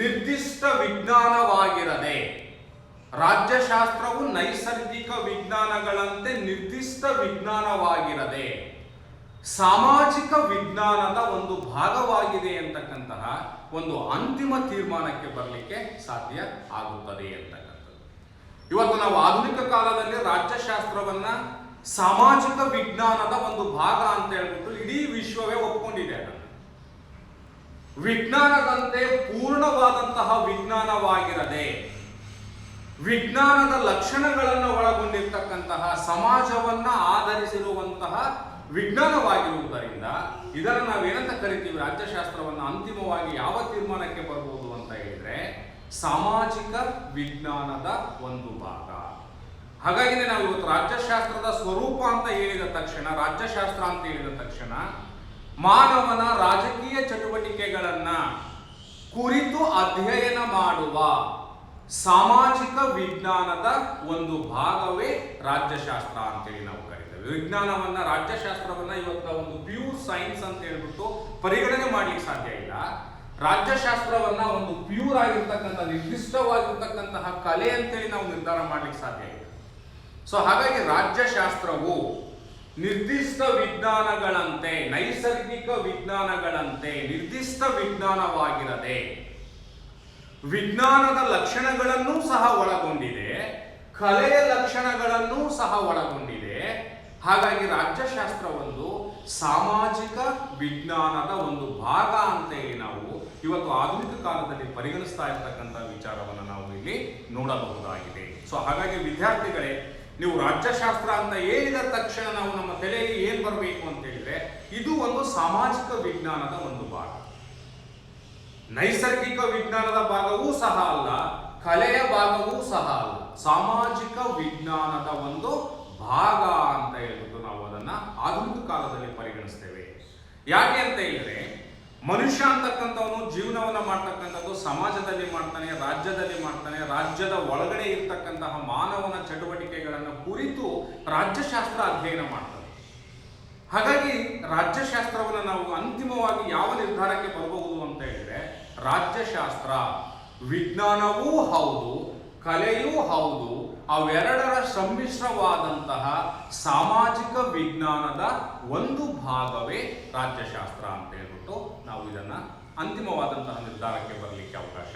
ನಿರ್ದಿಷ್ಟ ವಿಜ್ಞಾನವಾಗಿರದೆ, ರಾಜ್ಯಶಾಸ್ತ್ರವು ನೈಸರ್ಗಿಕ ವಿಜ್ಞಾನಗಳಂತೆ ನಿರ್ದಿಷ್ಟ ವಿಜ್ಞಾನವಾಗಿರದೆ ಸಾಮಾಜಿಕ ವಿಜ್ಞಾನದ ಒಂದು ಭಾಗವಾಗಿದೆ ಅಂತಕ್ಕಂತಹ ಒಂದು ಅಂತಿಮ ತೀರ್ಮಾನಕ್ಕೆ ಬರಲಿಕ್ಕೆ ಸಾಧ್ಯ ಆಗುತ್ತದೆ ಅಂತಕ್ಕಂಥದ್ದು. ಇವತ್ತು ನಾವು ಆಧುನಿಕ ಕಾಲದಲ್ಲಿ ರಾಜ್ಯಶಾಸ್ತ್ರವನ್ನ ಸಾಮಾಜಿಕ ವಿಜ್ಞಾನದ ಒಂದು ಭಾಗ ಅಂತ ಹೇಳ್ಬಿಟ್ಟು ಇಡೀ ವಿಶ್ವವೇ ಒಪ್ಕೊಂಡಿದೆ. ವಿಜ್ಞಾನದಂತೆ ಪೂರ್ಣವಾದಂತಹ ವಿಜ್ಞಾನವಾಗಿರದೆ ವಿಜ್ಞಾನದ ಲಕ್ಷಣಗಳನ್ನು ಒಳಗೊಂಡಿರ್ತಕ್ಕಂತಹ ಸಮಾಜವನ್ನ ಆಧರಿಸಿರುವಂತಹ ವಿಜ್ಞಾನವಾಗಿರುವುದರಿಂದ ಇದನ್ನು ನಾವೇನಂತ ಕರಿತೀವಿ, ರಾಜ್ಯಶಾಸ್ತ್ರವನ್ನು ಅಂತಿಮವಾಗಿ ಯಾವ ತೀರ್ಮಾನಕ್ಕೆ ಬರಬಹುದು ಅಂತ ಹೇಳಿದ್ರೆ ಸಾಮಾಜಿಕ ವಿಜ್ಞಾನದ ಒಂದು ಭಾಗ. ಹಾಗಾಗಿನೇ ನಾವು ಇವತ್ತು ರಾಜ್ಯಶಾಸ್ತ್ರದ ಸ್ವರೂಪ ಅಂತ ಹೇಳಿದ ತಕ್ಷಣ, ರಾಜ್ಯಶಾಸ್ತ್ರ ಅಂತ ಹೇಳಿದ ತಕ್ಷಣ ಮಾನವನ ರಾಜಕೀಯ ಚಟುವಟಿಕೆಗಳನ್ನ ಕುರಿತು ಅಧ್ಯಯನ ಮಾಡುವ ಸಾಮಾಜಿಕ ವಿಜ್ಞಾನದ ಒಂದು ಭಾಗವೇ ರಾಜ್ಯಶಾಸ್ತ್ರ ಅಂತೇಳಿ ನಾವು ಕರೀತೇವೆ. ವಿಜ್ಞಾನವನ್ನ, ರಾಜ್ಯಶಾಸ್ತ್ರವನ್ನ ಇವತ್ತು ಒಂದು ಪ್ಯೂರ್ ಸೈನ್ಸ್ ಅಂತ ಹೇಳ್ಬಿಟ್ಟು ಪರಿಗಣನೆ ಮಾಡ್ಲಿಕ್ಕೆ ಸಾಧ್ಯ ಇಲ್ಲ. ರಾಜ್ಯಶಾಸ್ತ್ರವನ್ನ ಒಂದು ಪ್ಯೂರ್ ಆಗಿರ್ತಕ್ಕಂಥ ನಿರ್ದಿಷ್ಟವಾಗಿರ್ತಕ್ಕಂತಹ ಕಲೆ ಅಂತೇಳಿ ನಾವು ನಿರ್ಧಾರ ಮಾಡ್ಲಿಕ್ಕೆ ಸಾಧ್ಯ ಇಲ್ಲ. ಸೊ ಹಾಗಾಗಿ ರಾಜ್ಯಶಾಸ್ತ್ರವು ನಿರ್ದಿಷ್ಟ ವಿಜ್ಞಾನಗಳಂತೆ, ನೈಸರ್ಗಿಕ ವಿಜ್ಞಾನಗಳಂತೆ ನಿರ್ದಿಷ್ಟ ವಿಜ್ಞಾನವಾಗಿರದೆ ವಿಜ್ಞಾನದ ಲಕ್ಷಣಗಳನ್ನೂ ಸಹ ಒಳಗೊಂಡಿದೆ, ಕಲೆಯ ಲಕ್ಷಣಗಳನ್ನೂ ಸಹ ಒಳಗೊಂಡಿದೆ. ಹಾಗಾಗಿ ರಾಜ್ಯಶಾಸ್ತ್ರ ಒಂದು ಸಾಮಾಜಿಕ ವಿಜ್ಞಾನದ ಒಂದು ಭಾಗ ಅಂತ ಹೇಳಿ ನಾವು ಇವತ್ತು ಆಧುನಿಕ ಕಾಲದಲ್ಲಿ ಪರಿಗಣಿಸ್ತಾ ಇರ್ತಕ್ಕಂಥ ವಿಚಾರವನ್ನು ನಾವು ಇಲ್ಲಿ ನೋಡಬಹುದಾಗಿದೆ. ಸೊ ಹಾಗಾಗಿ ವಿದ್ಯಾರ್ಥಿಗಳೇ, ನೀವು ರಾಜ್ಯಶಾಸ್ತ್ರ ಅಂತ ಹೇಳಿದ ತಕ್ಷಣ ನಾವು ನಮ್ಮ ತಲೆಯಲ್ಲಿ ಏನ್ ಬರಬೇಕು ಅಂತ ಹೇಳಿದ್ರೆ ಇದು ಒಂದು ಸಾಮಾಜಿಕ ವಿಜ್ಞಾನದ ಒಂದು ಭಾಗ, ನೈಸರ್ಗಿಕ ವಿಜ್ಞಾನದ ಭಾಗವೂ ಸಹ ಅಲ್ಲ, ಕಲೆಯ ಭಾಗವೂ ಸಹ ಅಲ್ಲ, ಸಾಮಾಜಿಕ ವಿಜ್ಞಾನದ ಒಂದು ಭಾಗ ಅಂತ ಹೇಳ್ಬಿಟ್ಟು ನಾವು ಅದನ್ನ ಆಧುನಿಕ ಕಾಲದಲ್ಲಿ ಪರಿಗಣಿಸ್ತೇವೆ. ಯಾಕೆ ಅಂತ ಹೇಳಿದ್ರೆ ಮನುಷ್ಯ ಅಂತಕ್ಕಂಥವನು ಜೀವನವನ್ನ ಮಾಡ್ತಕ್ಕಂಥದ್ದು ಸಮಾಜದಲ್ಲಿ ಮಾಡ್ತಾನೆ, ರಾಜ್ಯದಲ್ಲಿ ಮಾಡ್ತಾನೆ. ರಾಜ್ಯದ ಒಳಗಡೆ ಇರ್ತಕ್ಕಂತಹ ಮಾನವನ ಚಟುವಟಿಕೆಗಳನ್ನು ಕುರಿತು ರಾಜ್ಯಶಾಸ್ತ್ರ ಅಧ್ಯಯನ ಮಾಡ್ತಾನೆ. ಹಾಗಾಗಿ ರಾಜ್ಯಶಾಸ್ತ್ರವನ್ನು ನಾವು ಅಂತಿಮವಾಗಿ ಯಾವ ನಿರ್ಧಾರಕ್ಕೆ ಬರಬಹುದು ಅಂತ ಹೇಳಿದ್ರೆ ರಾಜ್ಯಶಾಸ್ತ್ರ ವಿಜ್ಞಾನವೂ ಹೌದು, ಕಲೆಯೂ ಹೌದು, ಅವೆರಡರ ಸಮ್ಮಿಶ್ರವಾದಂತಹ ಸಾಮಾಜಿಕ ವಿಜ್ಞಾನದ ಒಂದು ಭಾಗವೇ ರಾಜ್ಯಶಾಸ್ತ್ರ ಅಂತ ಹೇಳ್ಬಿಟ್ಟು ನಾವು ಇದನ್ನ ಅಂತಿಮವಾದಂತಹ ನಿರ್ಧಾರಕ್ಕೆ ಬರಲಿಕ್ಕೆ ಅವಕಾಶ